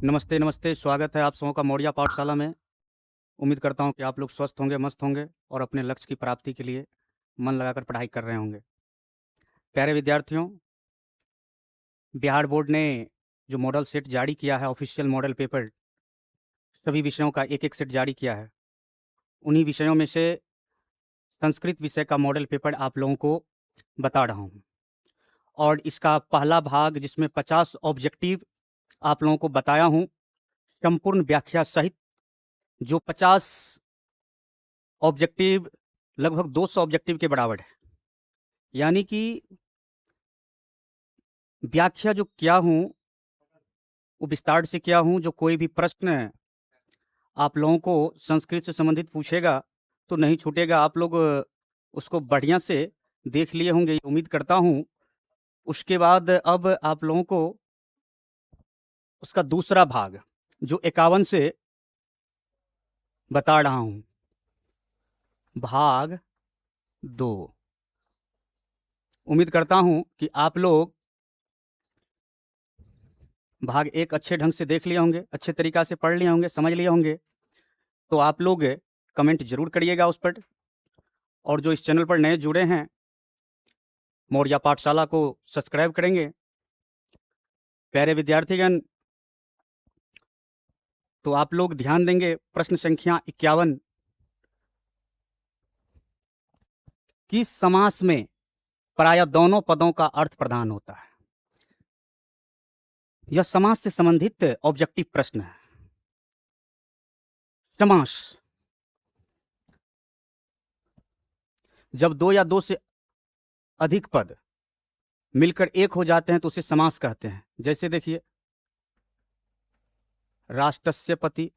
नमस्ते, नमस्ते। स्वागत है आप सबों का मौर्या पाठशाला में। उम्मीद करता हूँ कि आप लोग स्वस्थ होंगे, मस्त होंगे और अपने लक्ष्य की प्राप्ति के लिए मन लगाकर पढ़ाई कर रहे होंगे। प्यारे विद्यार्थियों, बिहार बोर्ड ने जो मॉडल सेट जारी किया है, ऑफिशियल मॉडल पेपर, सभी विषयों का एक-एक सेट जारी किया है। उन्हीं विषयों में से संस्कृत विषय का मॉडल पेपर आप लोगों को बता रहा हूँ और इसका पहला भाग जिसमें 50 ऑब्जेक्टिव आप लोगों को बताया हूँ, संपूर्ण व्याख्या सहित। जो 50 ऑब्जेक्टिव लगभग 200 ऑब्जेक्टिव के बराबर है। यानी कि व्याख्या जो किया हूँ, वो विस्तार से किया हूँ। जो कोई भी प्रश्न आप लोगों को संस्कृत से संबंधित पूछेगा, तो नहीं छूटेगा। आप लोग उसको बढ़िया से देख लिए होंगे, ये उम्मीद करता हूँ। उसके बाद अब आप लोगों को उसका दूसरा भाग, जो 51 से बता रहा हूँ, भाग 2। उम्मीद करता हूँ कि आप लोग भाग 1 अच्छे ढंग से देख लिए होंगे, अच्छे तरीक़ा से पढ़ लिए होंगे, समझ लिए होंगे। तो आप लोग कमेंट ज़रूर करिएगा उस पर। और जो इस चैनल पर नए जुड़े हैं, मौर्या पाठशाला को सब्सक्राइब करेंगे। प्यारे विद्यार्थीगण, तो आप लोग ध्यान देंगे प्रश्न संख्या 51। किस समास में प्रायः दोनों पदों का अर्थ प्रधान होता है? यह समास से संबंधित ऑब्जेक्टिव प्रश्न है। समास जब दो या दो से अधिक पद मिलकर एक हो जाते हैं तो उसे समास कहते हैं। जैसे देखिए, राष्ट्रस्य पति,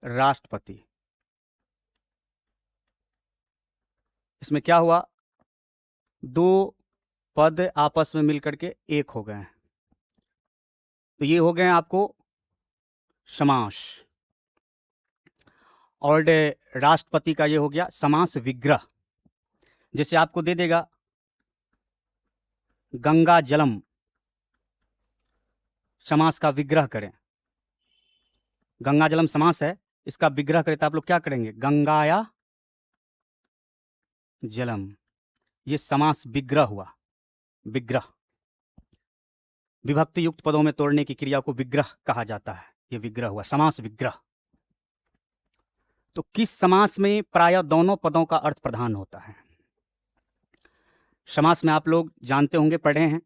राष्ट्रपति। इसमें क्या हुआ? दो पद आपस में मिलकर के एक हो गए हैं, तो ये हो गए आपको समास। और राष्ट्रपति का ये हो गया समास विग्रह। जैसे आपको दे देगा गंगा जलम, समास का विग्रह करें। गंगा जलम समास है, इसका विग्रह करें तो आप लोग क्या करेंगे? गंगाया जलम। ये समास विग्रह हुआ। विग्रह, विभक्ति युक्त पदों में तोड़ने की क्रिया को विग्रह कहा जाता है। ये विग्रह हुआ, समास विग्रह। तो किस समास में प्रायः दोनों पदों का अर्थ प्रधान होता है? समास में आप लोग जानते होंगे, पढ़े हैं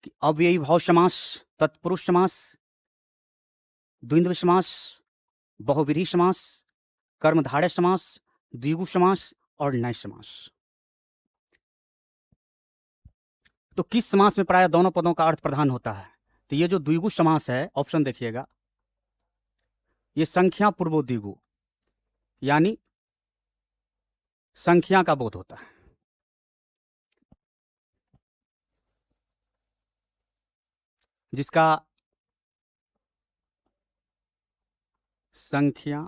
कि अव्ययी भाव समास, तत्पुरुष समास, द्वंद्व समास, बहुव्रीहि समास, कर्मधारय समास, द्विगु समास और नय समास। तो किस समास में प्रायः दोनों पदों का अर्थ प्रधान होता है? तो ये जो द्विगु समास है, ऑप्शन देखिएगा, ये संख्या पूर्वो द्विगु, यानी संख्या का बोध होता है। जिसका संख्या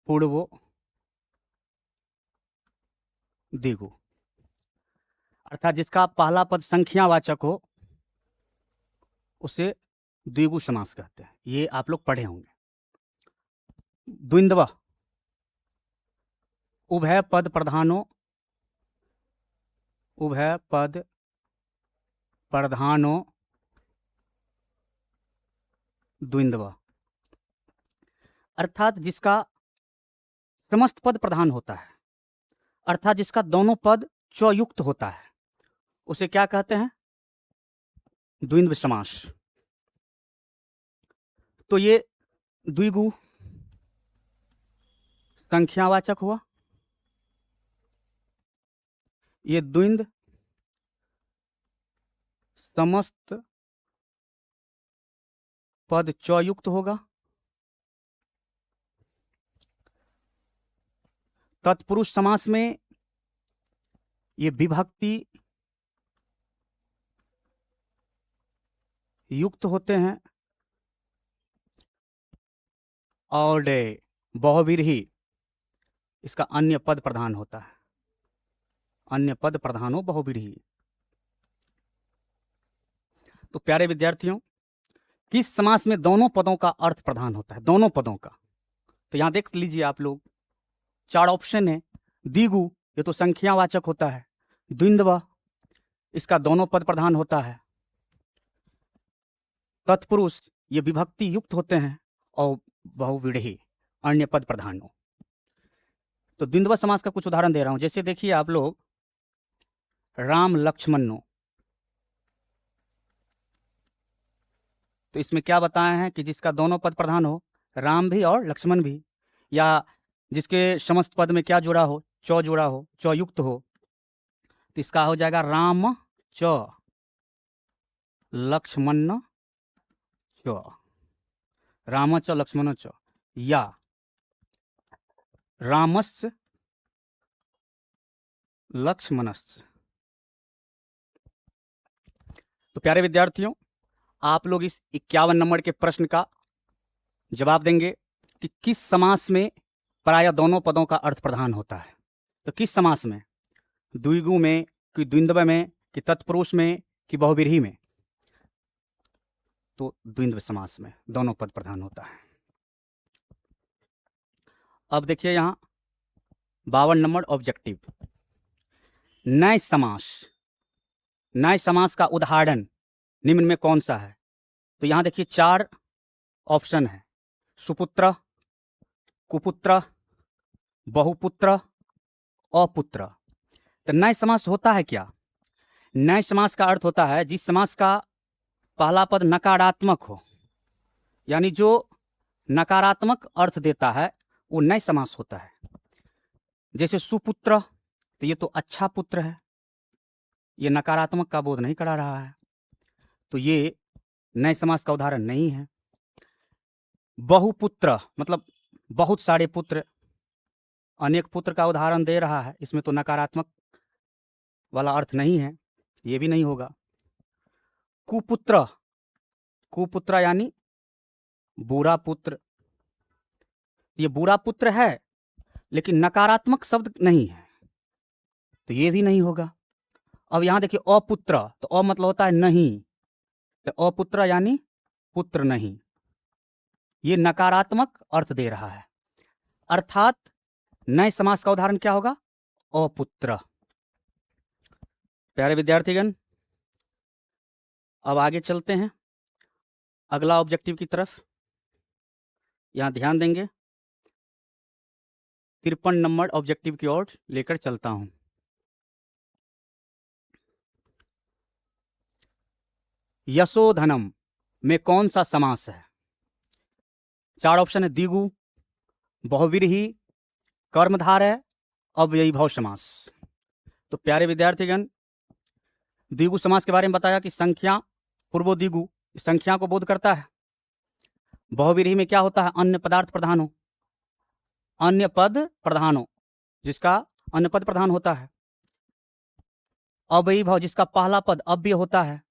पूर्वो द्विगु, अर्थात जिसका पहला पद संख्यावाचक हो, उसे द्विगु समास कहते हैं। ये आप लोग पढ़े होंगे। द्वंद्व, उभय पद प्रधानो, उभय पद प्रधानो द्वंद्व, अर्थात जिसका समस्त पद प्रधान होता है, अर्थात जिसका दोनों पद चयुक्त होता है, उसे क्या कहते हैं? द्वंद्व समास। तो ये द्विगु संख्यावाचक हुआ, ये द्वंद्व समस्त पद चयुक्त होगा। तत्पुरुष समास में ये विभक्ति युक्त होते हैं और बहुव्रीहि, इसका अन्य पद प्रधान होता है। अन्य पद प्रधानो बहुव्रीहि। तो प्यारे विद्यार्थियों, किस समास में दोनों पदों का अर्थ प्रधान होता है? दोनों पदों का। तो यहां देख लीजिए आप लोग, 4 ऑप्शन है। द्विगु, ये तो संख्यावाचक होता है। द्विंद्व, इसका दोनों पद प्रधान होता है। तत्पुरुष, ये विभक्ति युक्त होते हैं। और बहुव्रीहि, अन्य पद प्रधान हो। तो द्विंद्व समास का कुछ उदाहरण दे रहा हूं। जैसे देखिए आप लोग, राम लक्ष्मणो, तो इसमें क्या बताए हैं कि जिसका दोनों पद प्रधान हो, राम भी और लक्ष्मण भी, या जिसके समस्त पद में क्या जुड़ा हो, चौ जुड़ा हो, चौ युक्त हो, तो इसका हो जाएगा राम च लक्ष्मण च, राम च लक्ष्मण च, या रामस्य लक्ष्मणस्य। तो प्यारे विद्यार्थियों, आप लोग इस 51 नंबर के प्रश्न का जवाब देंगे कि किस समास में प्रायः दोनों पदों का अर्थ प्रधान होता है। तो किस समास में? द्विगु में, कि द्विंद्व में, कि तत्पुरुष में, कि बहुव्रीहि में? तो द्विंद्व समास में दोनों पद प्रधान होता है। अब देखिए यहां 52 नंबर ऑब्जेक्टिव, नए समास। नए समास का उदाहरण निम्न में कौन सा है? तो यहां देखिए 4 ऑप्शन है। सुपुत्र, कुपुत्र, बहुपुत्र, अपुत्र। तो नए समास होता है क्या? नए समास का अर्थ होता है जिस समास का पहला पद नकारात्मक हो, यानी जो नकारात्मक अर्थ देता है, वो नए समास होता है। जैसे सुपुत्र, तो ये तो अच्छा पुत्र है, ये नकारात्मक का बोध नहीं करा रहा है, तो ये नए समास का उदाहरण नहीं है। बहुपुत्र मतलब बहुत सारे पुत्र, अनेक पुत्र का उदाहरण दे रहा है, इसमें तो नकारात्मक वाला अर्थ नहीं है, ये भी नहीं होगा। कुपुत्र, कुपुत्र यानी बुरा पुत्र, ये बुरा पुत्र है लेकिन नकारात्मक शब्द नहीं है, तो ये भी नहीं होगा। अब यहां देखिए अपुत्र, तो अ मतलब होता है नहीं, तो अपुत्र यानी पुत्र नहीं, ये नकारात्मक अर्थ दे रहा है। अर्थात नए समास का उदाहरण क्या होगा? अपुत्र। प्यारे विद्यार्थीगण, अब आगे चलते हैं अगला ऑब्जेक्टिव की तरफ। यहां ध्यान देंगे, 53 नंबर ऑब्जेक्टिव की ओर लेकर चलता हूं। यशोधनम में कौन सा समास है? 4 ऑप्शन है। द्विगु, बहुव्रीहि, कर्मधारय, अव्ययीभाव समास। तो प्यारे विद्यार्थीगण, द्विगु समास के बारे में बताया कि संख्या पूर्वो द्विगु, संख्या को बोध करता है। बहुव्रीहि में क्या होता है? अन्य पदार्थ प्रधान हो, अन्य पद प्रधान हो, जिसका अन्य पद प्रधान होता है। अव्ययीभाव, जिसका पहला पद अव्यय होता है।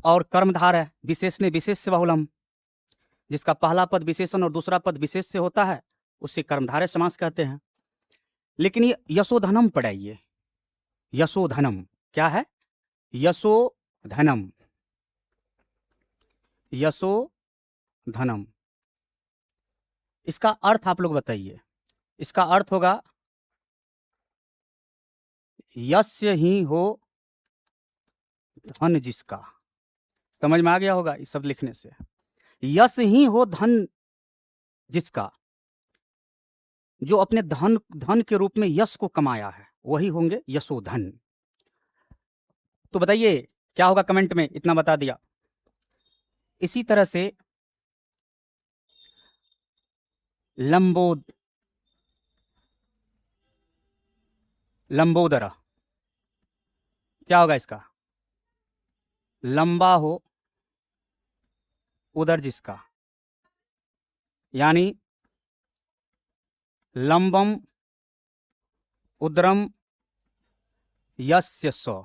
और कर्मधारय, विशेष ने विशेष से बहुलम, जिसका पहला पद विशेषण और दूसरा पद विशेष से होता है, उसे कर्मधारय समास कहते हैं। लेकिन ये यशोधनम पढ़ाइए। यशोधनम क्या है? यशोधनम, यशोधनम, इसका अर्थ आप लोग बताइए। इसका अर्थ होगा यस्य ही हो धन जिसका। समझ में आ गया होगा इस शब्द लिखने से। यश ही हो धन जिसका, जो अपने धन के रूप में यश को कमाया है, वही होंगे यशोधन। तो बताइए क्या होगा? कमेंट में इतना बता दिया। इसी तरह से लंबोदर, क्या होगा इसका? लंबा हो उदर जिसका, यानी लंबम उदरम यस्य सो।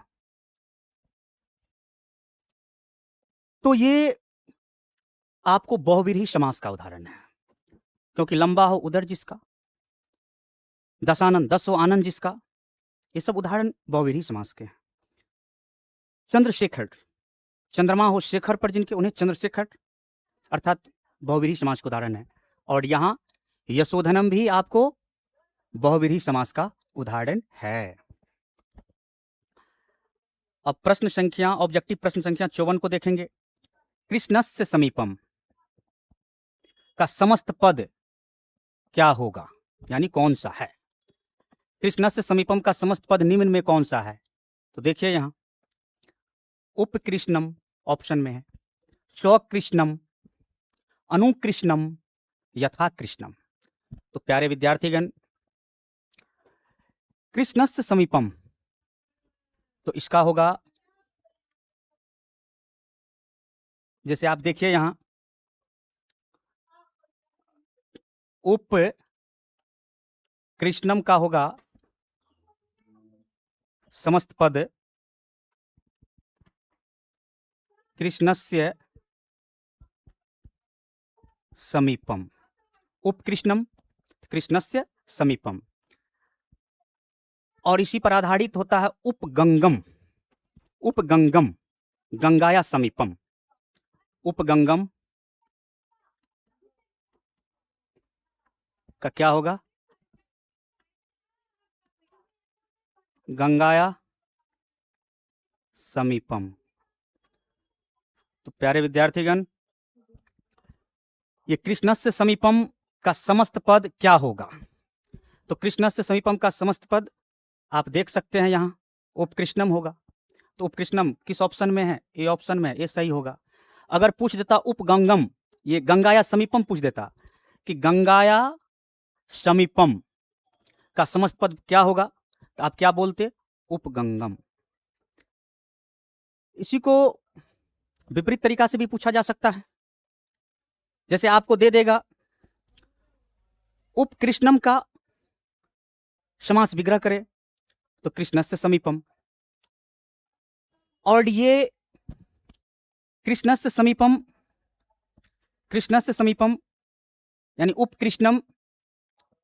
तो ये आपको बहुव्रीहि समास का उदाहरण है। क्योंकि लंबा हो उदर जिसका, दसानन 10 हो आनंद जिसका, ये सब उदाहरण बहुव्रीहि समास के हैं। चंद्रशेखर, चंद्रमा हो शेखर पर जिनके, उन्हें चंद्रशेखर अर्थात बहुव्रीहि समास का उदाहरण है। और यहां यशोधनम भी आपको बहुव्रीहि समास का उदाहरण है। अब प्रश्न संख्या, ऑब्जेक्टिव प्रश्न संख्या 54 को देखेंगे। कृष्णस्य समीपम का समस्त पद क्या होगा, यानी कौन सा है। कृष्णस्य समीपम का समस्त पद निम्न में कौन सा है, तो देखिए यहां उपकृष्णम ऑप्शन में है, स्वकृष्णम, अनुकृष्णम, यथा कृष्णम। तो प्यारे विद्यार्थीगण, कृष्णस्य समीपम तो इसका होगा, जैसे आप देखिए यहां उप कृष्णम का होगा समस्त पद कृष्णस्य समीपम, उपकृष्णम कृष्णस्य समीपम। और इसी पर आधारित होता है उपगंगम, उपगंगम गंगाया समीपम, उपगंगम का क्या होगा, गंगाया समीपम। तो प्यारे विद्यार्थीगण, ये कृष्णस्य समीपम का समस्त पद क्या होगा, तो कृष्णस्य समीपम का समस्त पद आप देख सकते हैं यहां उपकृष्णम होगा। तो उपकृष्णम किस ऑप्शन में है, ए ऑप्शन में, ये सही होगा। अगर पूछ देता उपगंगम, ये गंगाया समीपम पूछ देता कि गंगाया समीपम का समस्त पद क्या होगा, तो आप क्या बोलते, उपगंगम। इसी को विपरीत तरीका से भी पूछा जा सकता है। जैसे आपको दे देगा उपकृष्णम का समास विग्रह करे तो कृष्णस्य समीपम, और ये कृष्णस्य समीपम, कृष्णस्य समीपम यानी उपकृष्णम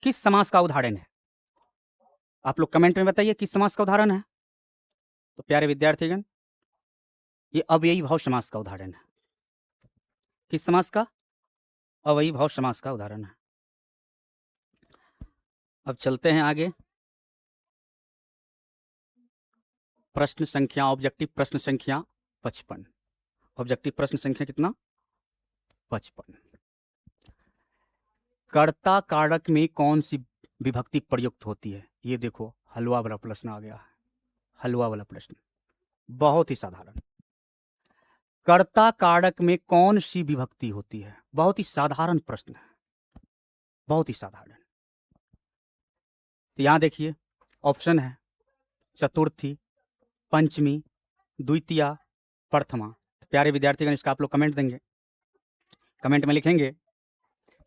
किस समास का उदाहरण है, आप लोग कमेंट में बताइए किस समास का उदाहरण है। तो प्यारे विद्यार्थीगण, ये अव्ययी भाव समास का उदाहरण है। किस समास का, अव्ययी भाव समास का उदाहरण है। अब चलते हैं आगे, प्रश्न संख्या, ऑब्जेक्टिव प्रश्न संख्या 55। ऑब्जेक्टिव प्रश्न संख्या कितना, 55। कर्ता कारक में कौन सी विभक्ति प्रयुक्त होती है, ये देखो हलवा वाला प्रश्न आ गया है, हलवा वाला प्रश्न, बहुत ही साधारण। कर्ता कारक में कौन सी विभक्ति होती है, बहुत ही साधारण प्रश्न है, बहुत ही साधारण। तो यहां देखिए ऑप्शन है चतुर्थी, पंचमी, द्वितीया, प्रथमा। तो प्यारे विद्यार्थीगण, इसका आप लोग कमेंट देंगे, कमेंट में लिखेंगे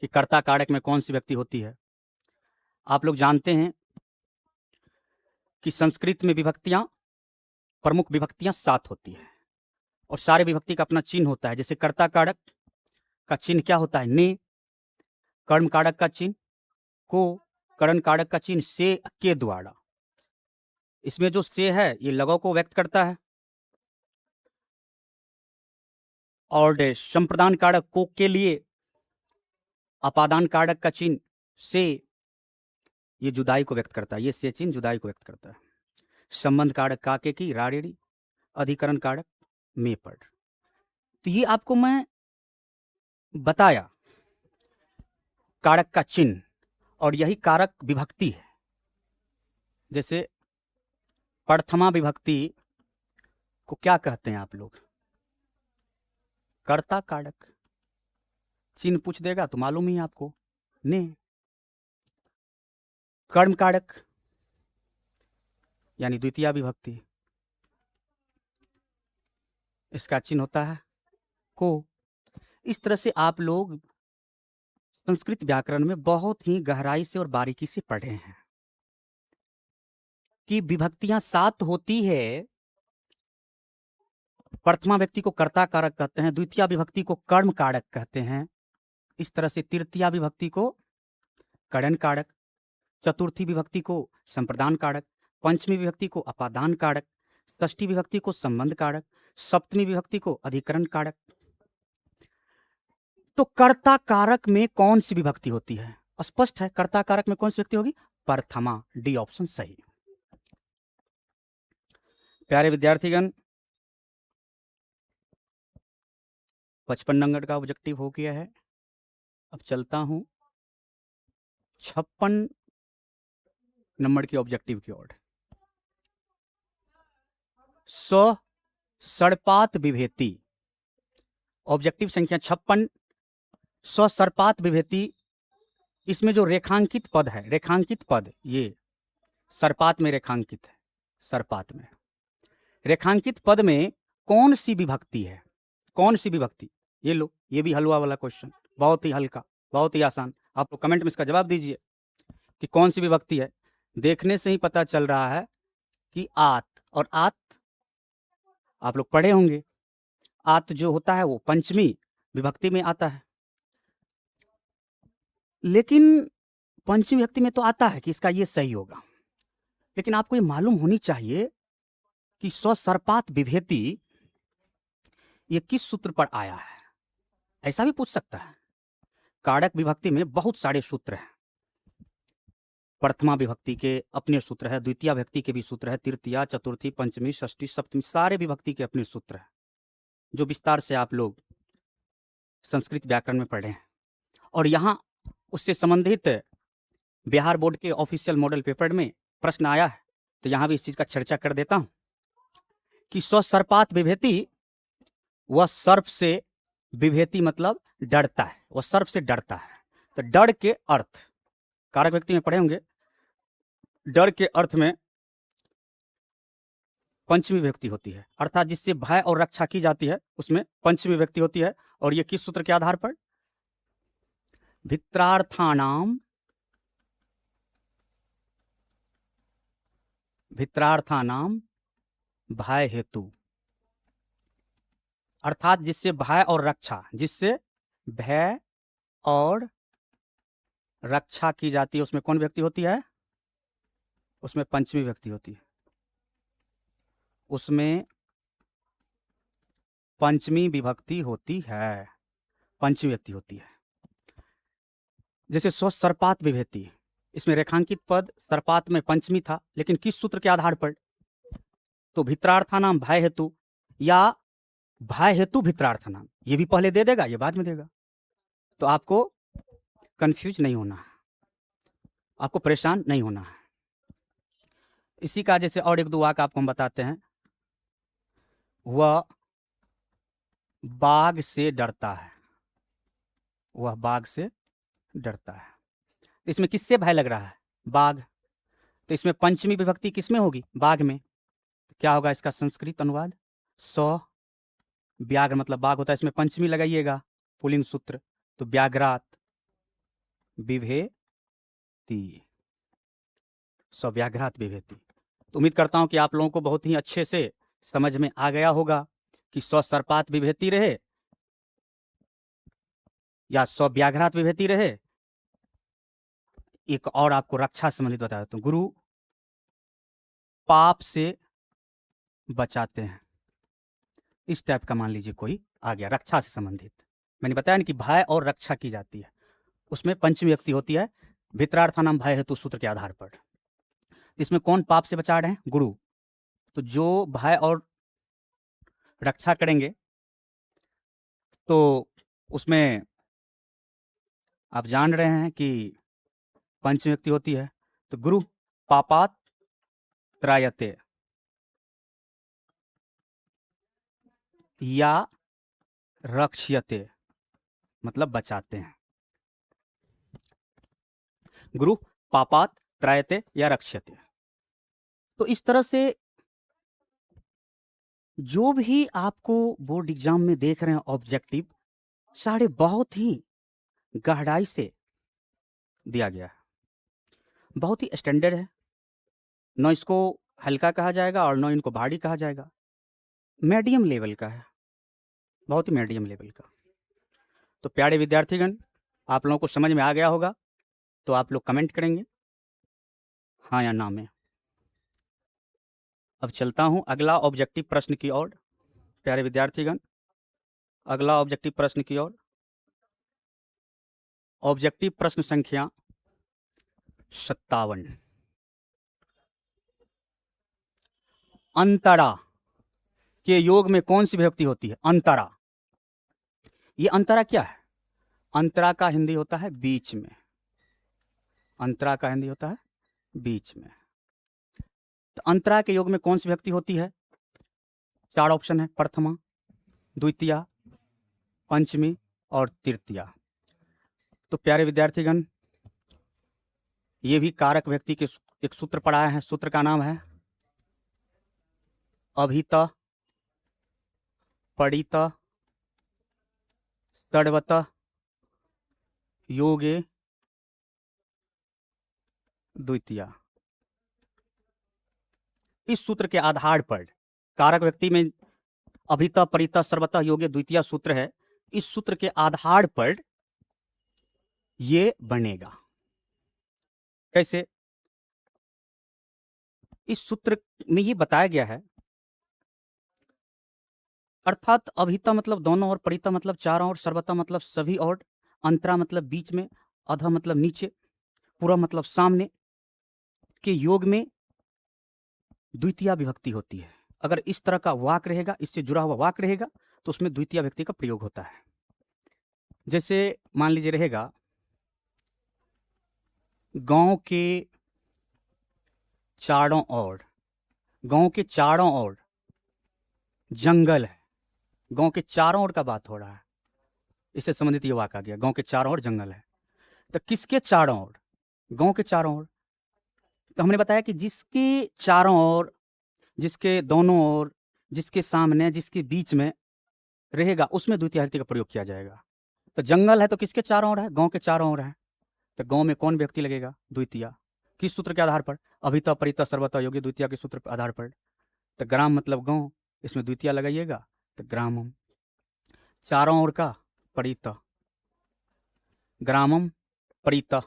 कि कर्ता कारक में कौन सी विभक्ति होती है। आप लोग जानते हैं कि संस्कृत में विभक्तियां, प्रमुख विभक्तियां 7 होती है, और सारे विभक्ति का अपना चिन्ह होता है। जैसे कर्ता कारक का चिन्ह क्या होता है, ने, कर्म कारक का चिन्ह को, करण कारक का चिन्ह से के द्वारा। इसमें जो से है ये लगव को व्यक्त करता है, और संप्रदान कारक को के लिए अपादान कारक का चिन्ह से, ये जुदाई को व्यक्त करता है, ये से चिन्ह जुदाई को व्यक्त करता है। संबंध कारक काके की, रारेड़ी, अधिकरण कारक में पर। तो ये आपको मैं बताया कारक का चिन्ह, और यही कारक विभक्ति है। जैसे प्रथमा विभक्ति को क्या कहते हैं आप लोग, कर्ता कारक। चिन्ह पूछ देगा तो मालूम ही आपको, ने। कर्म कारक यानी द्वितीय विभक्ति, इसका चिन्ह होता है को। इस तरह से आप लोग संस्कृत व्याकरण में बहुत ही गहराई से और बारीकी से पढ़े हैं कि विभक्तियां 7 होती है। प्रथमा व्यक्ति को कर्ता कारक कहते हैं, द्वितीय विभक्ति को कर्म कारक कहते हैं, इस तरह से तृतीय विभक्ति को कड़न कारक, चतुर्थी विभक्ति को संप्रदान कारक, पंचमी विभक्ति को अपादान कारक, षष्ठी विभक्ति को संबंध कारक, सप्तमी विभक्ति को अधिकरण कारक। तो कर्ता कारक में कौन सी विभक्ति होती है? स्पष्ट है, कर्ता कारक में कौन सी विभक्ति होगी? प्रथमा। डी ऑप्शन सही। प्यारे विद्यार्थीगण, 55 नंबर का ऑब्जेक्टिव हो गया है। अब चलता हूं 56 नंबर की ऑब्जेक्टिव की ओर। स्वसर्पात विभेति, ऑब्जेक्टिव संख्या 56, स्वसर्पात विभेति। इसमें जो रेखांकित पद है, रेखांकित पद, ये सर्पात में रेखांकित है, सर्पात में रेखांकित पद में कौन सी विभक्ति है? कौन सी विभक्ति? ये लो, ये भी हलवा वाला क्वेश्चन, बहुत ही हल्का, बहुत ही आसान। आप लोग कमेंट में इसका जवाब दीजिए कि कौन सी विभक्ति है। देखने से ही पता चल रहा है कि आत, और आत आप लोग पढ़े होंगे। आत जो होता है वो पंचमी विभक्ति में आता है, लेकिन पंचमी विभक्ति में तो आता है कि इसका ये सही होगा, लेकिन आपको ये मालूम होनी चाहिए कि स्वसर्पात विभेति ये किस सूत्र पर आया है। ऐसा भी पूछ सकता है। कारक विभक्ति में बहुत सारे सूत्र हैं। प्रथमा विभक्ति के अपने सूत्र है, द्वितीय विभक्ति के भी सूत्र है, तृतीया, चतुर्थी, पंचमी, षष्ठी, सप्तमी, सारे विभक्ति के अपने सूत्र हैं, जो विस्तार से आप लोग संस्कृत व्याकरण में पढ़े हैं। और यहाँ उससे संबंधित बिहार बोर्ड के ऑफिशियल मॉडल पेपर में प्रश्न आया है, तो यहाँ भी इस चीज का चर्चा कर देता हूं कि स्वसर्पात विभेति, वह सर्प से, विभेति मतलब डरता है, वह सर्प से डरता है। तो डर के अर्थ कारक व्यक्ति में पढ़े होंगे, डर के अर्थ में पंचमी विभक्ति होती है, अर्थात जिससे भय और रक्षा की जाती है उसमें पंचमी विभक्ति होती है। और ये किस सूत्र के आधार पर? भित्रार्थानाम, भित्रार्थानाम भय हेतु, अर्थात जिससे भय और रक्षा, जिससे भय और रक्षा की जाती है उसमें कौन विभक्ति होती है? उसमें पंचमी विभक्ति होती है, उसमें पंचमी विभक्ति होती है, पंचमी विभक्ति होती है। जैसे स्वसर्पात विभेति, इसमें रेखांकित पद सर्पात में पंचमी था, लेकिन किस सूत्र के आधार पर? तो भित्रार्थानाम भय हेतु, या भय हेतु भित्रार्थानाम, ये भी पहले दे देगा, ये बाद में देगा। तो आपको कंफ्यूज नहीं होना है, आपको परेशान नहीं होना है। इसी का जैसे और एक दो वाक्य आपको हम बताते हैं। वह बाघ से डरता है, वह बाघ से डरता है। इसमें किससे भय लग रहा है? बाघ। तो इसमें पंचमी विभक्ति किसमें होगी? बाघ में। क्या होगा इसका संस्कृत अनुवाद? सौ व्याघ्र मतलब बाघ होता है, इसमें पंचमी लगाइएगा, पुल्लिंग सूत्र, तो व्याघ्रात विभेति, स्वव्याघ्रात विभेति। तो उम्मीद करता हूं कि आप लोगों को बहुत ही अच्छे से समझ में आ गया होगा कि स्वसर्पात विभेति रहे या स्वव्याघ्रात विभेति रहे। एक और आपको रक्षा संबंधित बता देता हूं, गुरु पाप से बचाते हैं, इस टाइप का मान लीजिए कोई आ गया, रक्षा से संबंधित। मैंने बताया ना कि भय और रक्षा की जाती है, उसमें पंचमी व्यक्ति होती है, भित्रार्थानाम भय हेतु सूत्र के आधार पर। इसमें कौन पाप से बचा रहे हैं? गुरु। तो जो भय और रक्षा करेंगे तो उसमें आप जान रहे हैं कि पंचमी व्यक्ति होती है। तो गुरु पापात त्रायते, या रक्ष्यते मतलब बचाते हैं। गुरु पापात त्रायते या रक्ष्यते। तो इस तरह से जो भी आपको बोर्ड एग्जाम में देख रहे हैं ऑब्जेक्टिव, सारे बहुत ही गहराई से दिया गया है, बहुत ही स्टैंडर्ड है। न इसको हल्का कहा जाएगा और न इनको भारी कहा जाएगा, मीडियम लेवल का है, बहुत ही मीडियम लेवल का। तो प्यारे विद्यार्थीगण, आप लोगों को समझ में आ गया होगा तो आप लोग कमेंट करेंगे हाँ या ना में। अब चलता हूं अगला ऑब्जेक्टिव प्रश्न की ओर। प्यारे विद्यार्थीगण, अगला ऑब्जेक्टिव प्रश्न की ओर। ऑब्जेक्टिव प्रश्न संख्या 57। अंतरा के योग में कौन सी विभक्ति होती है? अंतरा। ये अंतरा क्या है? अंतरा का हिंदी होता है बीच में। अंतरा का हिंदी होता है बीच में। तो अंतरा के योग में कौन सी विभक्ति होती है? 4 ऑप्शन है, प्रथमा, द्वितीया, पंचमी और तृतीया। तो प्यारे विद्यार्थीगण, ये भी कारक व्यक्ति के एक सूत्र पढ़ाए हैं। सूत्र का नाम है अभित, पड़ित, षड्वत, योगे, द्वितीया। इस सूत्र के आधार पर कारक व्यक्ति में अभित, परित, षड्वत, योगे, द्वितीया सूत्र है। इस सूत्र के आधार पर ये बनेगा। कैसे? इस सूत्र में ये बताया गया है, अर्थात अभिता मतलब दोनों और, परिता मतलब चारों और, सर्वता मतलब सभी और, अंतरा मतलब बीच में, अध मतलब नीचे, पूरा मतलब सामने के योग में द्वितीया विभक्ति होती है। अगर इस तरह का वाक्य रहेगा, इससे जुड़ा हुआ वाक्य रहेगा, तो उसमें द्वितीया विभक्ति का प्रयोग होता है। जैसे मान लीजिए रहेगा, गांव के चारों ओर, गांव के चारों ओर जंगल है। गांव के चारों ओर का बात हो रहा है, इससे संबंधित ये वाक्य आ गया, गांव के चारों ओर जंगल है। तो किसके चारों ओर? गांव के चारों ओर। तो हमने बताया कि जिसके चारों ओर, जिसके दोनों ओर, जिसके सामने, जिसके बीच में रहेगा, उसमें द्वितीय विभक्ति का प्रयोग किया जाएगा। तो जंगल है तो किसके चारों ओर है? गांव के चारों ओर है। तो गांव में कौन व्यक्ति लगेगा? द्वितीया। किस सूत्र के आधार पर? अभिता, परिता, सर्वता, योगी, द्वितीया के सूत्र के आधार पर। तो ग्राम मतलब गांव, इसमें द्वितीया लगाइएगा, तो ग्रामम। चारों ओर का परिता, ग्रामम, परिता।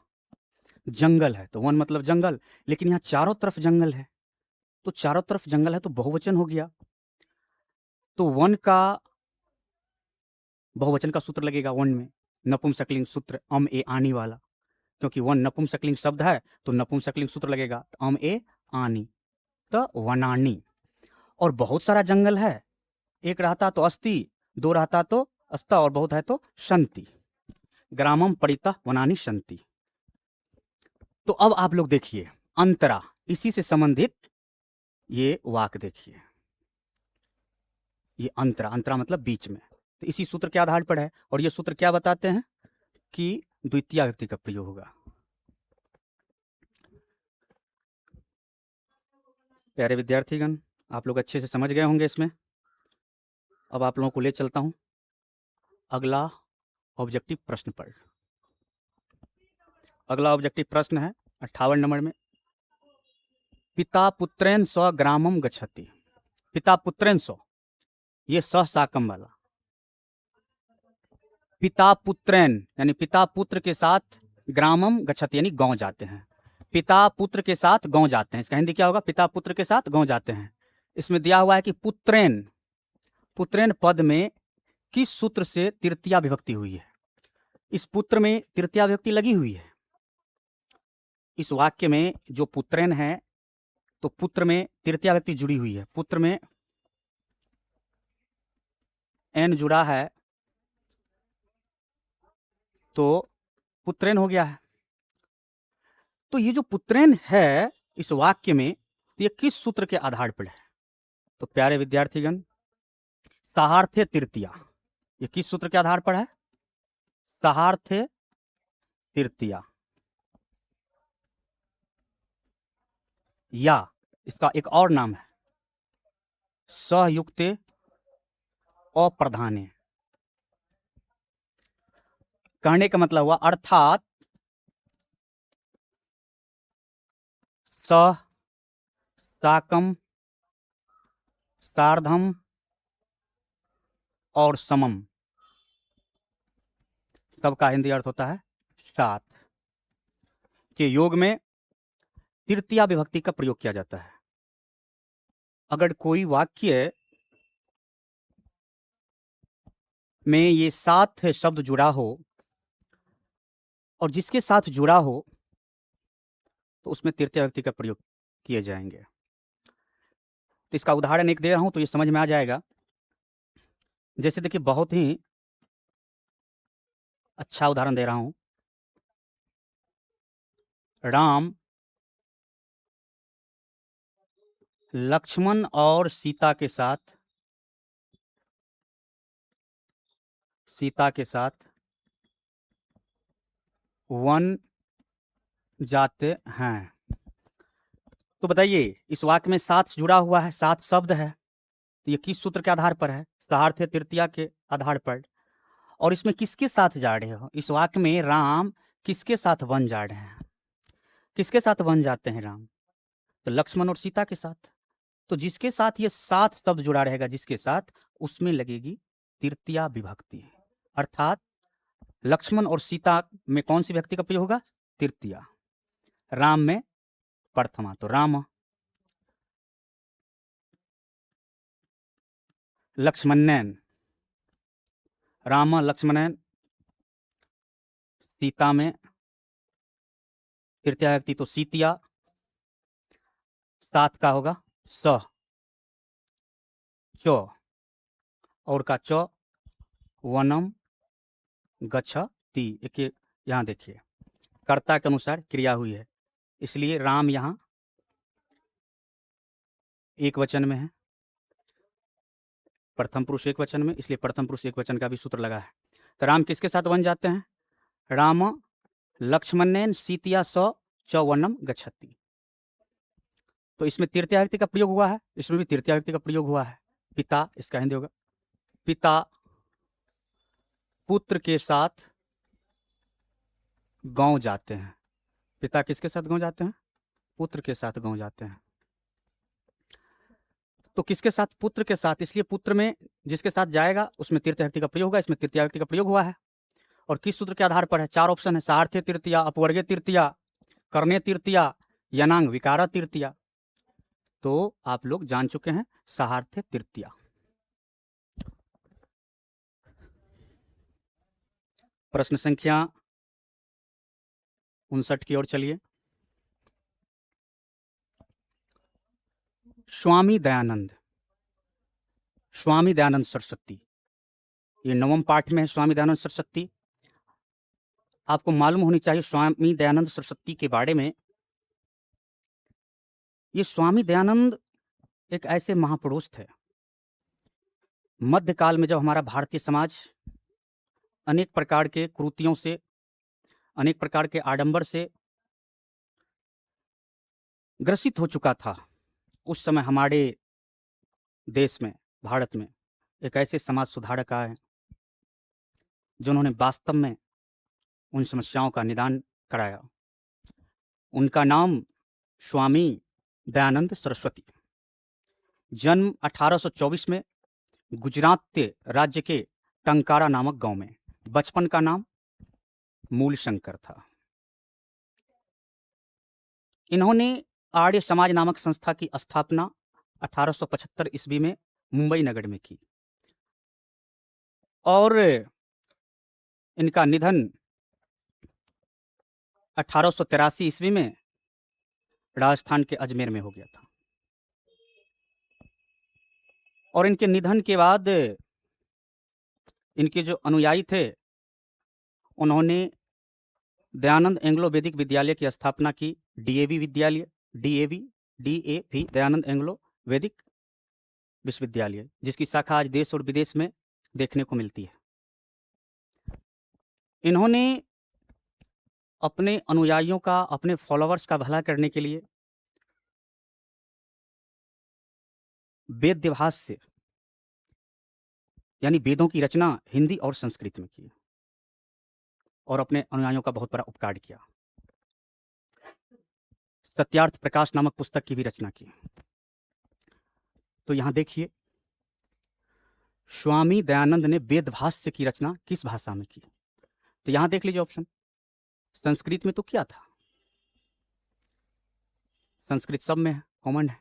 जंगल है तो वन मतलब जंगल, लेकिन यहां चारों तरफ जंगल है, तो चारों तरफ जंगल है तो बहुवचन हो गया। तो वन का बहुवचन का सूत्र लगेगा वन में, नपुंसकलिंग सूत्र, अम ए आनी वाला। क्योंकि वन नपुंसकलिंग शब्द है तो नपुंसकलिंग सूत्र लगेगा, तो अम ए आनी, तो वनानी। और बहुत सारा जंगल है, एक रहता तो अस्ति, दो रहता तो अस्ता, और बहुत है तो शंति। ग्रामम, परिता, वनानी, शंति। तो अब आप लोग देखिए अंतरा, इसी से संबंधित ये वाक्य देखिए। ये अंतरा, अंतरा मतलब बीच में, तो इसी सूत्र के आधार पर है। और ये सूत्र क्या बताते हैं कि द्वितीय विभक्ति का प्रयोग होगा। प्यारे विद्यार्थीगण, आप लोग अच्छे से समझ गए होंगे इसमें। अब आप लोगों को ले चलता हूं अगला ऑब्जेक्टिव प्रश्न पर। अगला ऑब्जेक्टिव प्रश्न है 58 नंबर में, पिता पुत्रेण स ग्रामम गच्छति। पिता पुत्रेण स, ये स साकम वाला। पिता पुत्रेण यानी पिता पुत्र के साथ, ग्रामम गच्छति यानी गांव जाते हैं। पिता पुत्र के साथ गांव जाते हैं, इसका हिंदी क्या होगा? पिता पुत्र के साथ गांव जाते हैं। इसमें दिया हुआ है कि पुत्रेण, पुत्रेण पद में किस सूत्र से तृतीया विभक्ति हुई है? इस पुत्र में तृतीया विभक्ति लगी हुई है। इस वाक्य में जो पुत्रेण है, तो पुत्र में तृतीया विभक्ति जुड़ी हुई है। पुत्र में एन जुड़ा है तो पुत्रेण हो गया है। तो ये जो पुत्रेण है इस वाक्य में, तो ये किस सूत्र के आधार पर है? तो प्यारे विद्यार्थीगण, सहार्थे तृतीया। ये किस सूत्र के आधार पर है? सहार्थे तृतीया। या इसका एक और नाम है सहयुक्ते अप्रधाने। कहने का मतलब हुआ, अर्थात सह, साकम, सार्धम और समम, सबका हिंदी अर्थ होता है साथ। के योग में तृतीया विभक्ति का प्रयोग किया जाता है। अगर कोई वाक्य में ये 7 शब्द जुड़ा हो और जिसके साथ जुड़ा हो तो उसमें तृतीया विभक्ति का प्रयोग किए जाएंगे। तो इसका उदाहरण एक दे रहा हूं तो ये समझ में आ जाएगा। जैसे देखिए, बहुत ही अच्छा उदाहरण दे रहा हूं। राम, लक्ष्मण और सीता के साथ वन जाते हैं। तो बताइए, इस वाक्य में 7 जुड़ा हुआ है, 7 शब्द है, तो ये किस सूत्र के आधार पर है? सहार्थ तृतीया के आधार पर। और इसमें किसके साथ जा रहे हो? इस वाक्य में राम किसके साथ वन जा रहे हैं? किसके साथ वन जाते हैं राम? तो लक्ष्मण और सीता के साथ। तो जिसके साथ ये 7 शब्द जुड़ा रहेगा, जिसके साथ, उसमें लगेगी तृतीया विभक्ति। अर्थात लक्ष्मण और सीता में कौन सी विभक्ति का प्रयोग होगा? तृतीया। राम में प्रथमा, तो राम। लक्ष्मणेन, राम लक्ष्मणेन। सीता में तृतीया विभक्ति तो सीतिया। 7 का होगा स, च, और का च, वनम गच्छति। एक यहां देखिए, कर्ता के अनुसार क्रिया हुई है, इसलिए राम यहां एक वचन में है, प्रथम पुरुष एक वचन में, इसलिए प्रथम पुरुष एक वचन का भी सूत्र लगा है। तो राम किसके साथ वन जाते हैं? राम लक्ष्मणेन सीतिया स च वनम गच्छति। तो इसमें तृतीया विभक्ति का प्रयोग हुआ है, इसमें भी तृतीया विभक्ति का प्रयोग हुआ है। पिता, इसका हिंदी होगा पिता पुत्र के साथ गांव जाते हैं। पिता किसके साथ गांव जाते हैं? पुत्र के साथ गांव जाते हैं। तो किसके साथ? पुत्र के साथ, इसलिए पुत्र में जिसके साथ जाएगा उसमें तृतीया विभक्ति का प्रयोग होगा, इसमें तृतीया विभक्ति का प्रयोग हुआ है। और किस सूत्र के आधार पर है? 4 ऑप्शन है, सहार्थे तृतीया, अपवर्गे तृतीया, कर्णे तृतीया, यनांग विकारा तृतीया। तो आप लोग जान चुके हैं सहार्थे तृतीया। प्रश्न संख्या 59 की ओर चलिए। स्वामी दयानंद सरस्वती, ये 9वें पाठ में है। स्वामी दयानंद सरस्वती, आपको मालूम होनी चाहिए स्वामी दयानंद सरस्वती के बारे में। ये स्वामी दयानंद एक ऐसे महापुरुष थे, मध्यकाल में जब हमारा भारतीय समाज अनेक प्रकार के कुरीतियों से, अनेक प्रकार के आडंबर से ग्रसित हो चुका था, उस समय हमारे देश में, भारत में, एक ऐसे समाज सुधारक आए जिन्होंने वास्तव में उन समस्याओं का निदान कराया। उनका नाम स्वामी दयानंद सरस्वती। जन्म 1824 में गुजरात राज्य के टंकारा नामक गांव में। बचपन का नाम मूलशंकर था। इन्होंने आर्य समाज नामक संस्था की स्थापना 1875 ईस्वी में मुंबई नगर में की और इनका निधन 1883 ईस्वी में राजस्थान के अजमेर में हो गया था। और इनके निधन के बाद इनके जो अनुयायी थे, उन्होंने दयानंद एंग्लो वैदिक विद्यालय की स्थापना की। डीएवी विद्यालय, डीएवी दयानंद एंग्लो वैदिक विश्वविद्यालय, जिसकी शाखा आज देश और विदेश में देखने को मिलती है। इन्होंने अपने अनुयायियों का, अपने फॉलोअर्स का भला करने के लिए वेद भाष्य यानी वेदों की रचना हिंदी और संस्कृत में की और अपने अनुयायियों का बहुत बड़ा उपकार किया। सत्यार्थ प्रकाश नामक पुस्तक की भी रचना की। तो यहां देखिए, स्वामी दयानंद ने वेद भाष्य की रचना किस भाषा में की? तो यहां देख लीजिए ऑप्शन। संस्कृत में तो क्या था? संस्कृत सब में है, कॉमन है,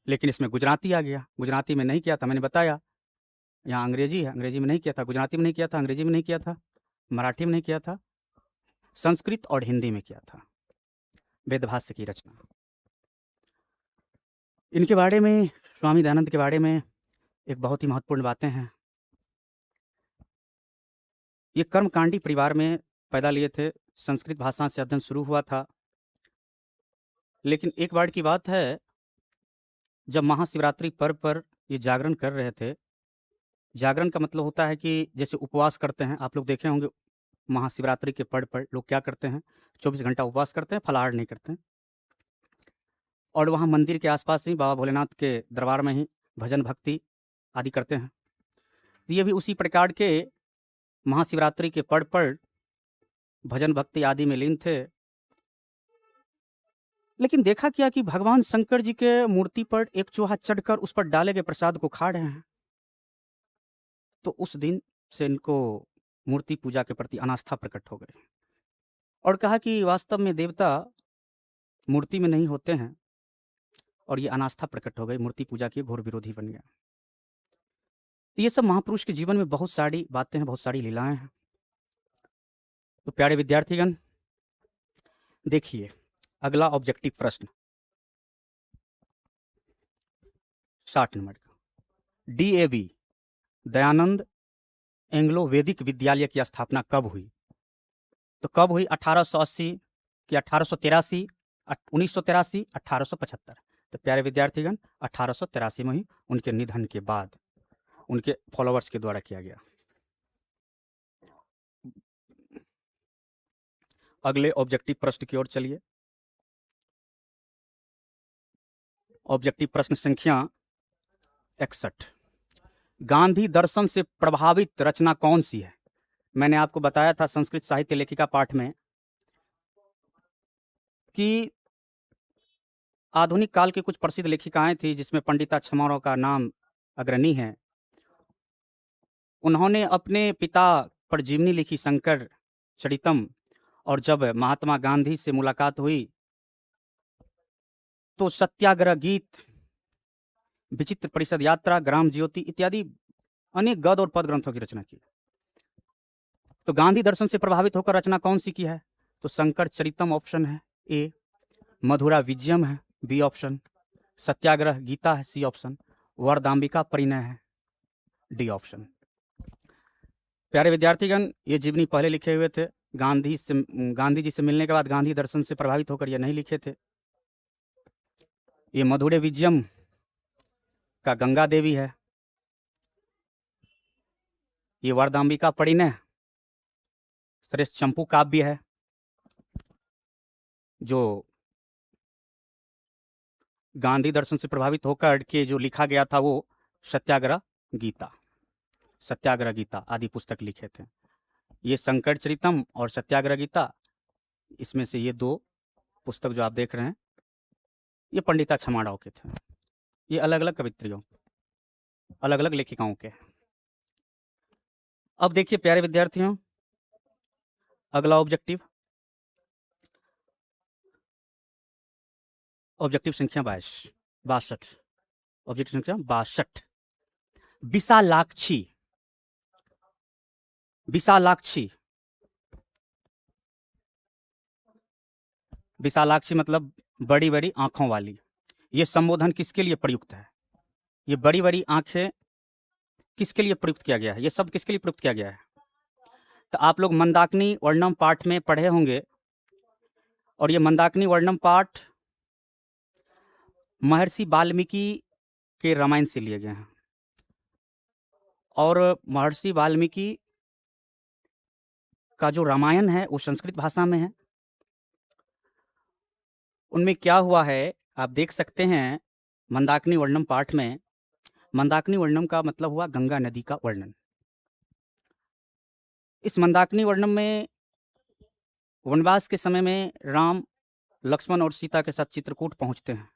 लेकिन इसमें गुजराती आ गया। गुजराती में नहीं किया था, मैंने बताया। यहाँ अंग्रेजी है, अंग्रेजी में नहीं किया था, गुजराती में नहीं किया था, अंग्रेजी में नहीं किया था, मराठी में नहीं किया था, संस्कृत और हिंदी में किया था, वेदभाष्य की रचना। इनके बारे में, स्वामी दयानंद के बारे में एक बहुत ही महत्वपूर्ण बातें हैं। ये कर्मकांडी परिवार में पैदा लिए थे, संस्कृत भाषा से अध्ययन शुरू हुआ था। लेकिन एक बार की बात है, जब महाशिवरात्रि पर्व पर ये जागरण कर रहे थे। जागरण का मतलब होता है कि जैसे उपवास करते हैं, आप लोग देखे होंगे महाशिवरात्रि के पर्व पर लोग क्या करते हैं, 24 घंटा उपवास करते हैं, फलाहार नहीं करते हैं। और वहाँ मंदिर के आसपास ही बाबा भोलेनाथ के दरबार में ही भजन भक्ति आदि करते हैं। तो ये भी उसी प्रकार के महाशिवरात्रि के पर्व पर भजन भक्ति आदि में लीन थे। लेकिन देखा क्या कि भगवान शंकर जी के मूर्ति पर एक चूहा चढ़कर उस पर डाले गए प्रसाद को खा रहे हैं। तो उस दिन से इनको मूर्ति पूजा के प्रति अनास्था प्रकट हो गई और कहा कि वास्तव में देवता मूर्ति में नहीं होते हैं, और ये अनास्था प्रकट हो गई, मूर्ति पूजा की घोर विरोधी बन गया। तो ये सब महापुरुष के जीवन में बहुत सारी बातें हैं, बहुत सारी लीलाएं हैं। तो प्यारे विद्यार्थीगण, देखिए अगला ऑब्जेक्टिव प्रश्न 60 नंबर का। DAV दयानंद एंग्लो वैदिक विद्यालय की स्थापना कब हुई? तो कब हुई? 1880 कि 1883, 1983, 1875? तो प्यारे विद्यार्थीगण, 1883 में ही उनके निधन के बाद उनके फॉलोअर्स के द्वारा किया गया। अगले ऑब्जेक्टिव प्रश्न की ओर चलिए। ऑब्जेक्टिव प्रश्न संख्या 61। गांधी दर्शन से प्रभावित रचना कौन सी है? मैंने आपको बताया था संस्कृत साहित्य लेखिका पाठ में कि आधुनिक काल की कुछ प्रसिद्ध लेखिकाएं थी, जिसमें पंडिता छमारों का नाम अग्रणी है। उन्होंने अपने पिता पर जीवनी लिखी, शंकर चरितम, और जब महात्मा गांधी से मुलाकात हुई तो सत्याग्रह गीत, विचित्र परिषद यात्रा, ग्राम ज्योति इत्यादि अनेक गद्य और पद ग्रंथों की रचना की। तो गांधी दर्शन से प्रभावित होकर रचना कौन सी की है? तो शंकर चरितम ऑप्शन है ए, मधुरा विजयम है बी ऑप्शन, सत्याग्रह गीता है सी ऑप्शन, वरदाम्बिका परिणय है डी ऑप्शन। प्यारे विद्यार्थीगण, ये जीवनी पहले लिखे हुए थे। गांधी जी से मिलने के बाद गांधी दर्शन से प्रभावित होकर ये नहीं लिखे थे। ये मधुरे विजयम का गंगा देवी है, ये वरदाम्बिका परिणय श्रेष्ठ चंपू काव्य है, जो गांधी दर्शन से प्रभावित होकर के जो लिखा गया था वो सत्याग्रह गीता आदि पुस्तक लिखे थे। ये शंकर चरितम और सत्याग्रह गीता, इसमें से ये दो पुस्तक जो आप देख रहे हैं ये पंडिता छमाड़ाओं के थे। ये अलग अलग कवित्रियों, अलग अलग लेखिकाओं के। अब देखिए प्यारे विद्यार्थियों, अगला ऑब्जेक्टिव संख्या 62। ऑब्जेक्टिव संख्या 62। विशालाक्षी मतलब बड़ी बड़ी आंखों वाली। ये संबोधन किसके लिए प्रयुक्त है? ये बड़ी बड़ी आंखें किसके लिए प्रयुक्त किया गया है? ये शब्द किसके लिए प्रयुक्त किया गया है? तो आप लोग मंदाकिनी वर्णम पाठ में पढ़े होंगे, और ये मंदाकिनी वर्णम पाठ महर्षि वाल्मीकि के रामायण से लिए गए हैं। और महर्षि वाल्मीकि का जो रामायण है वो संस्कृत भाषा में है। उनमें क्या हुआ है आप देख सकते हैं मंदाकिनी वर्णम पाठ में। मंदाकिनी वर्णम का मतलब हुआ गंगा नदी का वर्णन। इस मंदाकिनी वर्णम में वनवास के समय में राम, लक्ष्मण और सीता के साथ चित्रकूट पहुंचते हैं।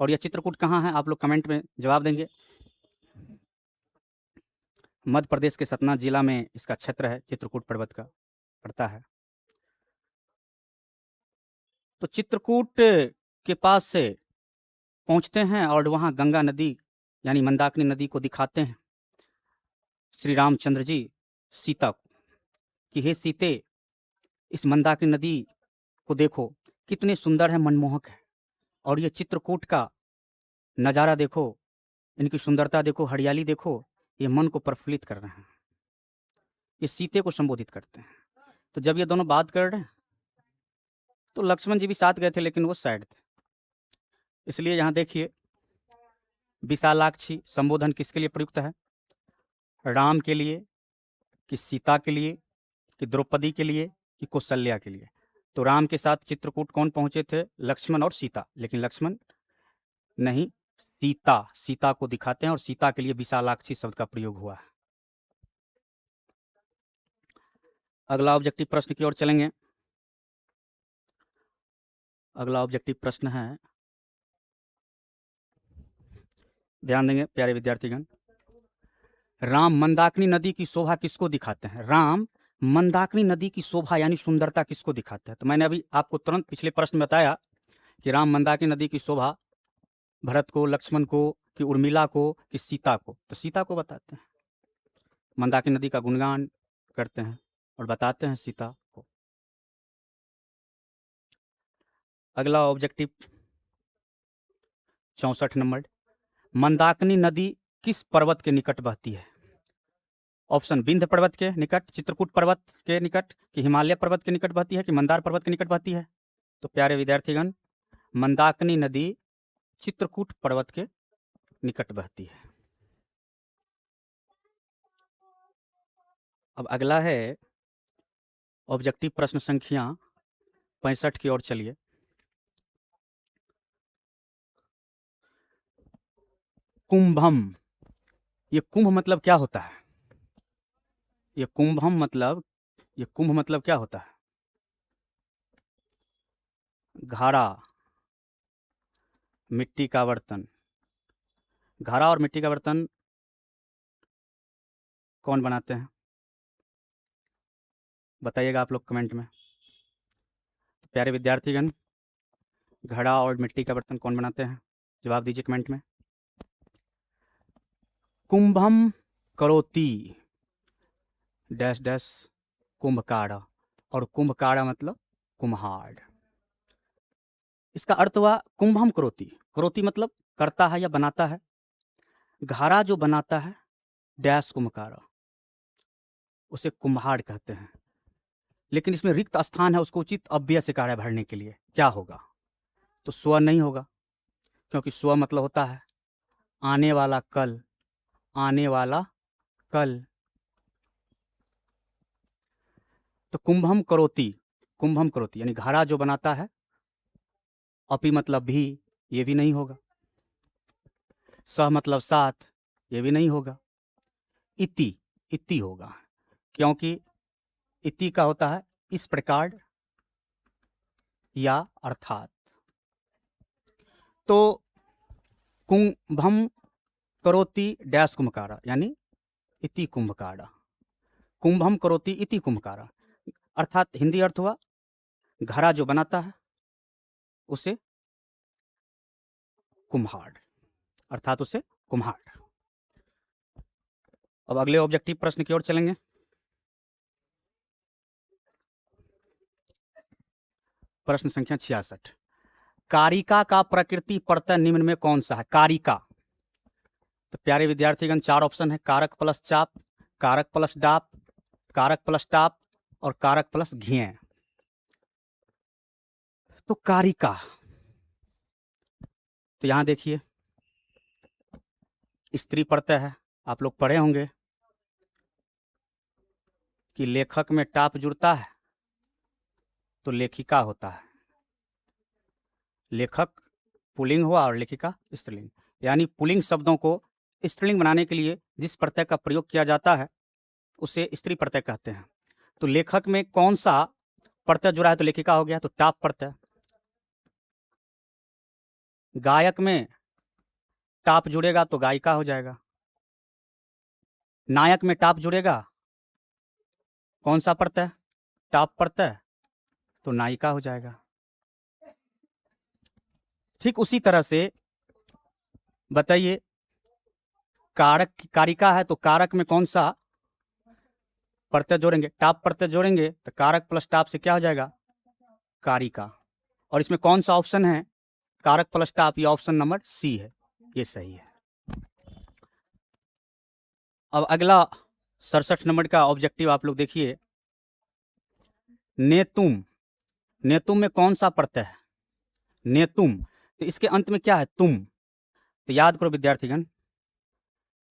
और यह चित्रकूट कहाँ है? आप लोग कमेंट में जवाब देंगे। मध्य प्रदेश के सतना जिला में इसका क्षेत्र है, चित्रकूट पर्वत का पड़ता है। तो चित्रकूट के पास से पहुंचते हैं और वहाँ गंगा नदी यानी मंदाकिनी नदी को दिखाते हैं श्री रामचंद्र जी सीता को कि हे सीते, इस मंदाकिनी नदी को देखो, कितने सुंदर है, मनमोहक है, और ये चित्रकूट का नज़ारा देखो, इनकी सुंदरता देखो, हरियाली देखो, ये मन को प्रफुल्लित कर रहे हैं। ये सीते को संबोधित करते हैं। तो जब ये दोनों बात कर रहे हैं तो लक्ष्मण जी भी साथ गए थे, लेकिन वो साइड थे। इसलिए यहाँ देखिए, विशालाक्षी संबोधन किसके लिए प्रयुक्त है? राम के लिए, कि सीता के लिए, कि द्रौपदी के लिए, कि कौशल्या के लिए? तो राम के साथ चित्रकूट कौन पहुंचे थे? लक्ष्मण और सीता। लेकिन लक्ष्मण नहीं, सीता। सीता को दिखाते हैं और सीता के लिए विशालाक्षी शब्द का प्रयोग हुआ है। अगला ऑब्जेक्टिव प्रश्न की ओर चलेंगे। अगला ऑब्जेक्टिव प्रश्न है, ध्यान देंगे प्यारे विद्यार्थीगण, राम मंदाकिनी नदी की शोभा किसको दिखाते हैं? राम मंदाकिनी नदी की शोभा यानी सुंदरता किसको दिखाते हैं? तो मैंने अभी आपको तुरंत पिछले प्रश्न में बताया कि राम मंदाकिनी नदी की शोभा भरत को, लक्ष्मण को, कि उर्मिला को, कि सीता को? तो सीता को बताते हैं। मंदाकिनी नदी का गुणगान करते हैं और बताते हैं सीता को। अगला ऑब्जेक्टिव 64 नंबर, मंदाकिनी नदी किस पर्वत के निकट बहती है? ऑप्शन, विंध्य पर्वत के निकट, चित्रकूट पर्वत के निकट, कि हिमालय पर्वत के निकट बहती है, कि मंदार पर्वत के निकट बहती है? तो प्यारे विद्यार्थीगण, मंदाकिनी नदी चित्रकूट पर्वत के निकट बहती है। अब अगला है ऑब्जेक्टिव प्रश्न संख्या 65 की ओर चलिए। कुंभम, ये कुंभ मतलब क्या होता है? ये कुंभ मतलब क्या होता है? घड़ा, मिट्टी का बर्तन। घड़ा और मिट्टी का बर्तन कौन बनाते हैं? बताइएगा आप लोग कमेंट में। तो प्यारे विद्यार्थीगण, घड़ा और मिट्टी का बर्तन कौन बनाते हैं? जवाब दीजिए कमेंट में। कुंभम करोति डैश डैश कुंभकारा, और कुंभकारा मतलब कुम्हार। इसका अर्थ हुआ कुंभम करोति। करोति मतलब करता है या बनाता है। घड़ा जो बनाता है डैश कुम्भकारा, उसे कुम्हार कहते हैं। लेकिन इसमें रिक्त स्थान है, उसको उचित अव्यय से कार्य भरने के लिए क्या होगा? तो स्व नहीं होगा, क्योंकि स्व मतलब होता है आने वाला कल, आने वाला कल। तो कुंभम करोति यानी घड़ा जो बनाता है, अपि मतलब भी, ये भी नहीं होगा। सह मतलब साथ, ये भी नहीं होगा। इति होगा, क्योंकि इति का होता है इस प्रकार या अर्थात। तो कुंभम करोति डैश कुंभकारा यानी इति कुंभकारा। कुंभम करोति इति कुंभकारा, अर्थात हिंदी अर्थ हुआ घड़ा जो बनाता है उसे कुम्हार, अर्थात उसे कुम्हार। अब अगले ऑब्जेक्टिव प्रश्न की ओर चलेंगे। प्रश्न संख्या 66, कारिका का प्रकृति प्रत्यय निम्न में कौन सा है? कारिका, तो प्यारे विद्यार्थीगण 4 ऑप्शन है, कारक प्लस चाप, कारक प्लस डाप, कारक प्लस टाप और कारक प्लस घिए। तो कारिका, तो यहां देखिए स्त्री प्रत्यय है। आप लोग पढ़े होंगे कि लेखक में टाप जुड़ता है तो लेखिका होता है। लेखक पुल्लिंग हुआ और लेखिका स्त्रीलिंग, यानी पुल्लिंग शब्दों को स्त्रीलिंग बनाने के लिए जिस प्रत्यय का प्रयोग किया जाता है उसे स्त्री प्रत्यय कहते हैं। तो लेखक में कौन सा प्रत्यय जुड़ा है? तो लेखिका हो गया, तो टाप प्रत्यय। गायक में टाप जुड़ेगा तो गायिका हो जाएगा। नायक में टाप जुड़ेगा, कौन सा प्रत्यय? टाप प्रत्यय, तो नायिका हो जाएगा। ठीक उसी तरह से बताइए, कारक कारिका है तो कारक में कौन सा प्रत्यय जोड़ेंगे? टाप प्रत्यय जोड़ेंगे तो कारक प्लस टाप से क्या हो जाएगा? कारिका। और इसमें कौन सा ऑप्शन है कारक प्लस टाप? ये ऑप्शन नंबर सी है, ये सही है। अब अगला 67 नंबर का ऑब्जेक्टिव आप लोग देखिए, नेतुम। नेतुम में कौन सा प्रत्यय है? नेतुम, तो इसके अंत में क्या है? तुम। तो याद करो विद्यार्थीगण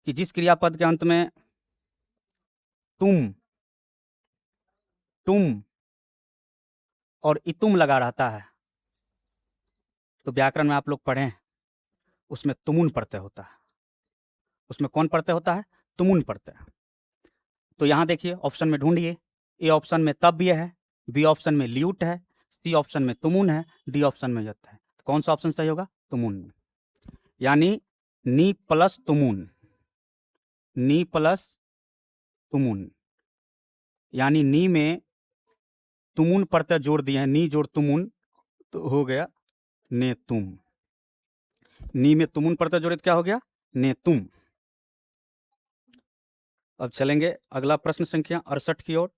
कि जिस क्रियापद के अंत में तुम, तुम और इतुम लगा रहता है, तो व्याकरण में आप लोग पढ़े हैं, उसमें तुमुन प्रत्यय होता है। उसमें कौन प्रत्यय होता है? तुमुन प्रत्यय। तो यहां देखिए, ऑप्शन में ढूंढिए। ए ऑप्शन में तव्य है, बी ऑप्शन में ल्यूट है, सी ऑप्शन में तुमुन है, डी ऑप्शन में यत है। तो कौन सा ऑप्शन सही होगा? तुमुन। यानी नी प्लस तुमुन, नी प्लस तुमुन, यानी नी में तुमुन प्रत्यय जोड़ दिए हैं, नी जोड़ तुमुन, तो हो गया नेतुम। नी में तुमुन प्रत्यय जोड़े तो क्या हो गया? नेतुम। अब चलेंगे अगला प्रश्न संख्या 68 की ओर।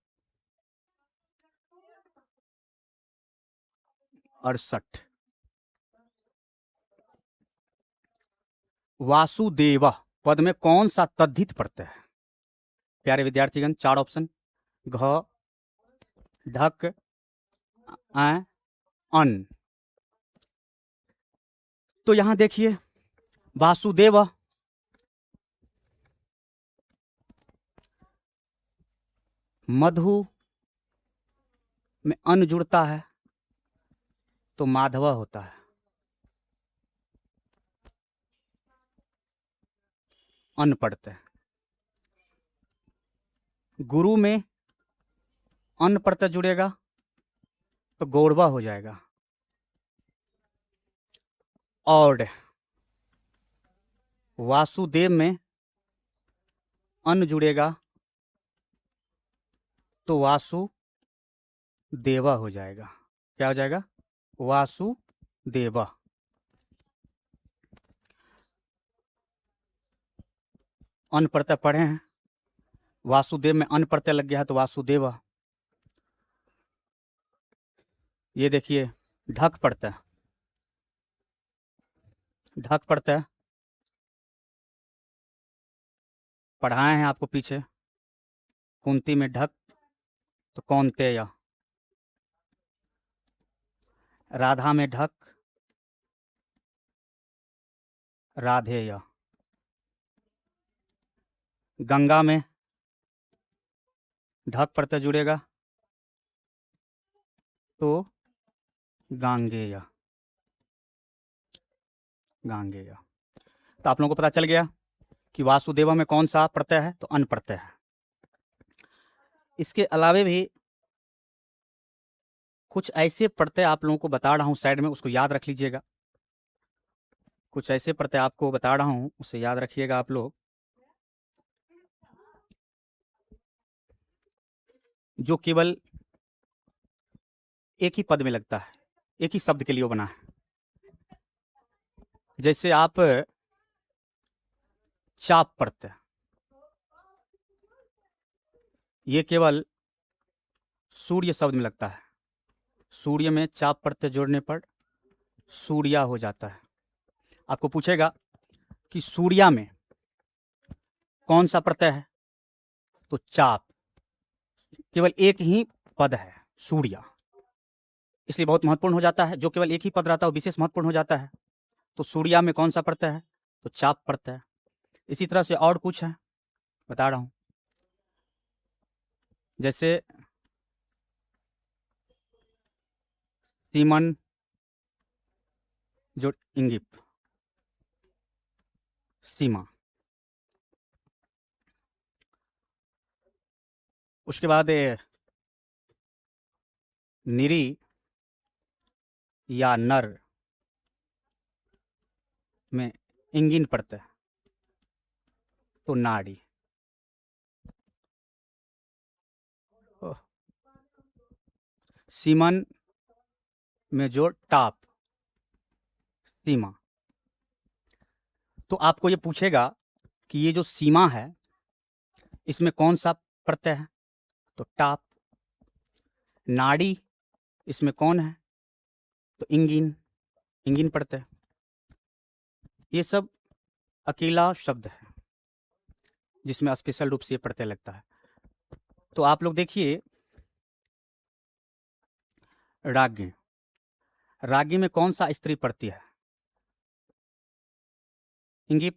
68, वासुदेव पद में कौन सा तद्धित प्रत्यय है? प्यारे विद्यार्थीगण, 4 ऑप्शन, घ, ढक, अन। तो यहां देखिए, वासुदेव मधु में अन जुड़ता है तो माधव होता है। अन प्रत्यय। गुरु में अन प्रत्यय जुड़ेगा तो गौरवा हो जाएगा। और वासुदेव में अन जुड़ेगा तो वासु देवा हो जाएगा। क्या हो जाएगा? वासुदेवा। अन प्रत्यय पढ़े हैं, वासुदेव में अन प्रत्यय लग गया है तो वासुदेवा। ये देखिए, ढक प्रत्यय, ढक प्रत्यय पढ़ाए हैं आपको पीछे। कुंती में ढक तो कौनतेय, राधा में ढक राधेय, गंगा में ढक प्रत्यय जुड़ेगा तो गांगेय, गांगेय। तो आप लोगों को पता चल गया कि वासुदेवा में कौन सा प्रत्यय है? तो अन प्रत्यय है। इसके अलावे भी कुछ ऐसे प्रत्यय आप लोगों को बता रहा हूं साइड में, उसको याद रख लीजिएगा। कुछ ऐसे प्रत्यय आपको बता रहा हूं, उसे याद रखिएगा आप लोग, जो केवल एक ही पद में लगता है, एक ही शब्द के लिए वो बना है। जैसे आप चाप प्रत्यय, ये केवल सूर्य शब्द में लगता है। सूर्य में चाप प्रत्यय जोड़ने पर सूर्या हो जाता है। आपको पूछेगा कि सूर्या में कौन सा प्रत्यय है? तो चाप। केवल एक ही पद है सूर्या, इसलिए बहुत महत्वपूर्ण हो जाता है। जो केवल एक ही पद रहता है वो विशेष महत्वपूर्ण हो जाता है। तो सूर्या में कौन सा प्रत्यय है? तो चाप प्रत्यय। इसी तरह से और कुछ है, बता रहा हूं। जैसे सीमन जो इंगित, सीमा। उसके बाद निरी या नर में इंगिन प्रत्यय तो नाड़ी। सीमन में जो टाप, सीमा। तो आपको ये पूछेगा कि ये जो सीमा है इसमें कौन सा प्रत्यय है, तो टाप। नाड़ी इसमें कौन है, तो इंगिन, इंगिन प्रत्यय। ये सब अकेला शब्द है जिसमें स्पेशल रूप से ये प्रत्यय लगता है। तो आप लोग देखिए राज्ञ, राज्ञ में कौन सा स्त्री प्रत्यय है, इंगिप,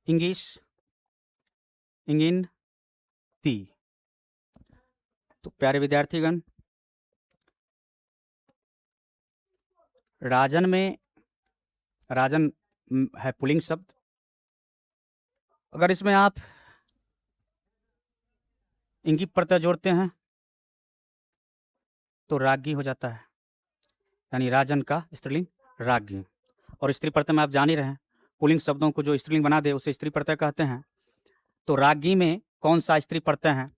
इंगिश, इंगिन, ती। तो प्यारे विद्यार्थीगण, राजन में, राजन है पुल्लिंग शब्द। अगर इसमें आप इंगिप प्रत्यय जोड़ते हैं तो राज्ञी हो जाता है, यानी राजन का स्त्रीलिंग राज्ञी। और स्त्री प्रत्यय में आप जान ही रहे हैं, पुल्लिंग शब्दों को जो स्त्रीलिंग बना दे उसे स्त्री प्रत्यय कहते हैं। तो राज्ञी में कौन सा स्त्री प्रत्यय है,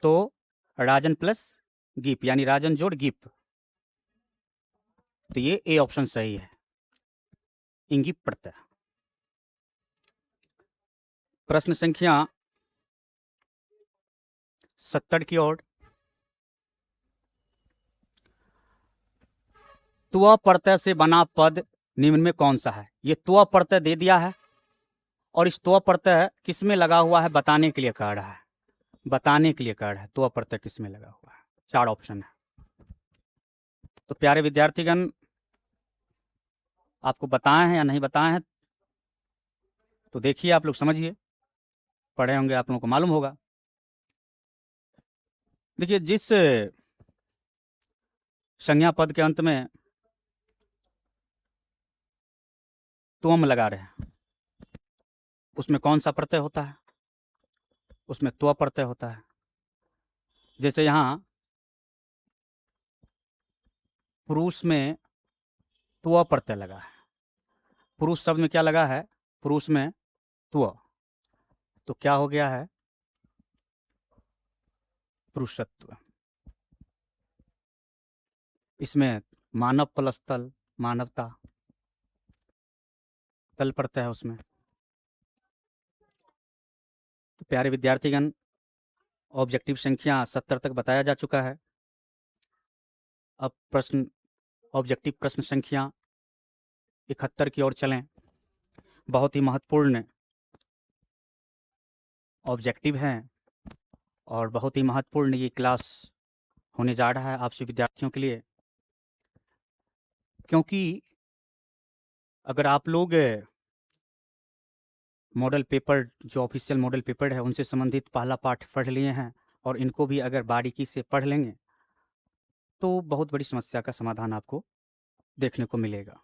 तो राजन प्लस गीप, यानी राजन जोड़ गीप। तो ये ए ऑप्शन सही है, इंगिप प्रत्यय। प्रश्न संख्या 70 की ओर। त्व प्रत्यय से बना पद निम्न में कौन सा है। ये त्व प्रत्यय दे दिया है और इस त्व प्रत्यय किस में लगा हुआ है बताने के लिए कह रहा है, बताने के लिए कह रहा है त्व प्रत्यय किस में लगा हुआ है। 4 ऑप्शन है। तो प्यारे विद्यार्थीगण, आपको बताए हैं या नहीं बताए हैं, तो देखिए, आप लोग समझिए, पढ़े होंगे, आप लोगों को मालूम होगा। देखिए, जिस संज्ञा पद के अंत में त्वम लगा रहे हैं उसमें कौन सा प्रत्यय होता है, उसमें त्व प्रत्यय होता है। जैसे यहां पुरुष में त्व प्रत्यय लगा है, पुरुष शब्द में क्या लगा है, पुरुष में त्व, तो क्या हो गया है, पुरुषत्व। इसमें मानव प्लस तल, मानवता, तल प्रत्यय है उसमें। तो प्यारे विद्यार्थीगण, ऑब्जेक्टिव संख्या 70 तक बताया जा चुका है। अब प्रश्न, ऑब्जेक्टिव प्रश्न संख्या 71 की ओर चलें। बहुत ही महत्वपूर्ण ऑब्जेक्टिव है और बहुत ही महत्वपूर्ण ये क्लास होने जा रहा है आपसे विद्यार्थियों के लिए, क्योंकि अगर आप लोग मॉडल पेपर, जो ऑफिशियल मॉडल पेपर है, उनसे संबंधित पहला पाठ पढ़ लिए हैं और इनको भी अगर बारीकी से पढ़ लेंगे तो बहुत बड़ी समस्या का समाधान आपको देखने को मिलेगा।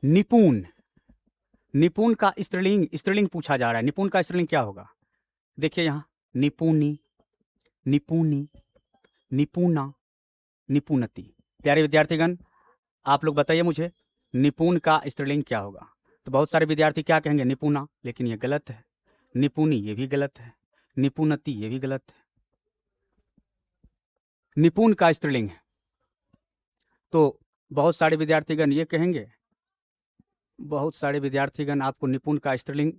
निपुण, निपुण का स्त्रीलिंग, स्त्रीलिंग पूछा जा रहा है। निपुण का स्त्रीलिंग क्या होगा, देखिए यहाँ निपुणी, निपुणी, निपुणा, निपुणति। प्यारे विद्यार्थीगण, आप लोग बताइए मुझे निपुण का स्त्रीलिंग क्या होगा। तो बहुत सारे विद्यार्थी क्या कहेंगे, निपुणा, लेकिन ये गलत है। निपुणी ये भी गलत है, निपुणति ये भी गलत है। निपुण का स्त्रीलिंग है, तो बहुत सारे विद्यार्थीगण ये कहेंगे, बहुत सारे विद्यार्थीगण आपको निपुण का स्त्रीलिंग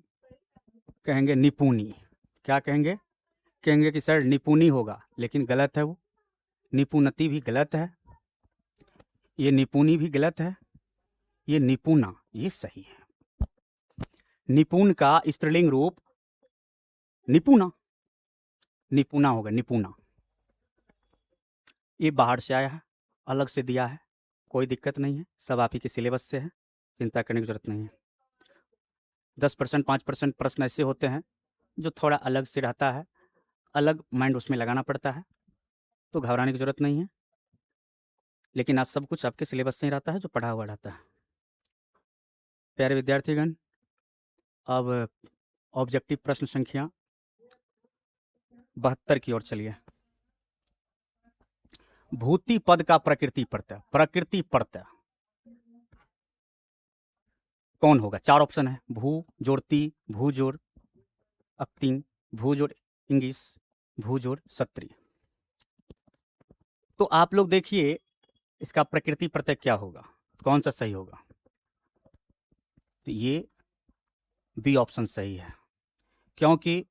कहेंगे निपुणी। क्या कहेंगे, कहेंगे कि सर निपुणी होगा, लेकिन गलत है वो। निपुणति भी गलत है, ये निपुणी भी गलत है, ये निपुणा ये सही है। निपुण का स्त्रीलिंग रूप निपुणा, निपुणा होगा, निपुणा। ये बाहर से आया है, अलग से दिया है, कोई दिक्कत नहीं है, सब आप ही के सिलेबस से है, चिंता करने की जरूरत नहीं है। 10% 5% प्रश्न ऐसे होते हैं जो थोड़ा अलग से रहता है, अलग माइंड उसमें लगाना पड़ता है, तो घबराने की जरूरत नहीं है। लेकिन आज सब कुछ आपके सिलेबस से ही रहता है, जो पढ़ा हुआ रहता है। प्यारे विद्यार्थीगण, अब ऑब्जेक्टिव प्रश्न संख्या 72 की ओर चलिए। भूति पद का प्रकृति प्रत्यय, प्रकृति प्रत्यय कौन होगा। 4 ऑप्शन है, भू जोड़ ती, भू जोड़ अक्तिंग, भू जोड़ इंगिस, भू जोड़ सत्री। तो आप लोग देखिए इसका प्रकृति प्रत्यय क्या होगा, कौन सा सही होगा? तो ये बी ऑप्शन सही है, क्योंकि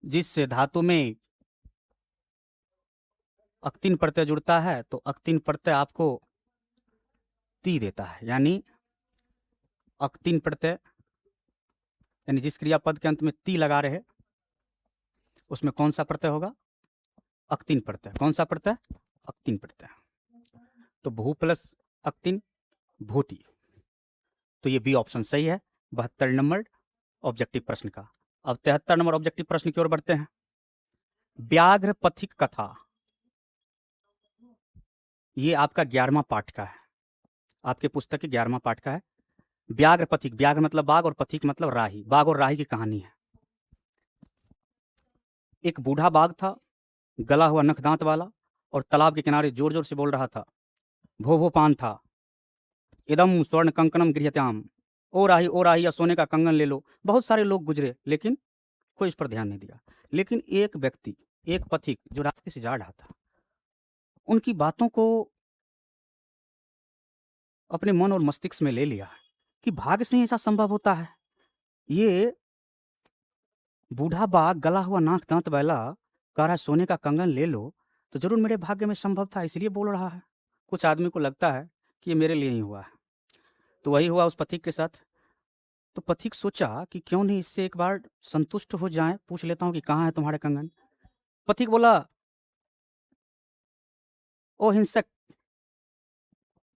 जिस धातु में अक्तिन प्रत्यय जुड़ता है तो अक्तिन प्रत्यय आपको ती देता है, यानी अक्तिन प्रत्यय यानी जिस क्रियापद के अंत में ती लगा रहे उसमें कौन सा प्रत्यय होगा? अक्तिन प्रत्यय। कौन सा प्रत्यय? अक्तिन प्रत्यय। तो भू प्लस अक्तिन भूति, तो ये बी ऑप्शन सही है 72 नंबर ऑब्जेक्टिव प्रश्न का। अब 73 नंबर ऑब्जेक्टिव प्रश्न की ओर बढ़ते हैं। व्याघ्र पथिक कथा, ये आपका 11वां पाठ का है, आपके पुस्तक के 11वां पाठ का है। व्याघ्र पथिक, व्याघ्र मतलब बाघ और पथिक मतलब राही, बाघ और राही की कहानी है। एक बूढ़ा बाघ था, गला हुआ नख दांत वाला, और तालाब के किनारे जोर जोर से बोल रहा था, भो भो पान था, इदम स्वर्ण कंकणम गृह्यत्याम, ओ राही या सोने का कंगन ले लो। बहुत सारे लोग गुजरे लेकिन कोई इस पर ध्यान नहीं दिया। लेकिन एक व्यक्ति, एक पथिक जो रास्ते से जा रहा था, उनकी बातों को अपने मन और मस्तिष्क में ले लिया कि भाग्य से ही ऐसा संभव होता है। ये बूढ़ा बाघ गला हुआ नाक दांत वाला कह रहा है सोने का कंगन ले लो, तो जरूर मेरे भाग्य में संभव था, इसलिए बोल रहा है। कुछ आदमी को लगता है कि ये मेरे लिए ही हुआ है। तो वही हुआ उस पथिक के साथ। तो पथिक सोचा कि क्यों नहीं इससे एक बार संतुष्ट हो जाए, पूछ लेता हूँ कि कहाँ है तुम्हारे कंगन। पथिक बोला, ओ हिंसक,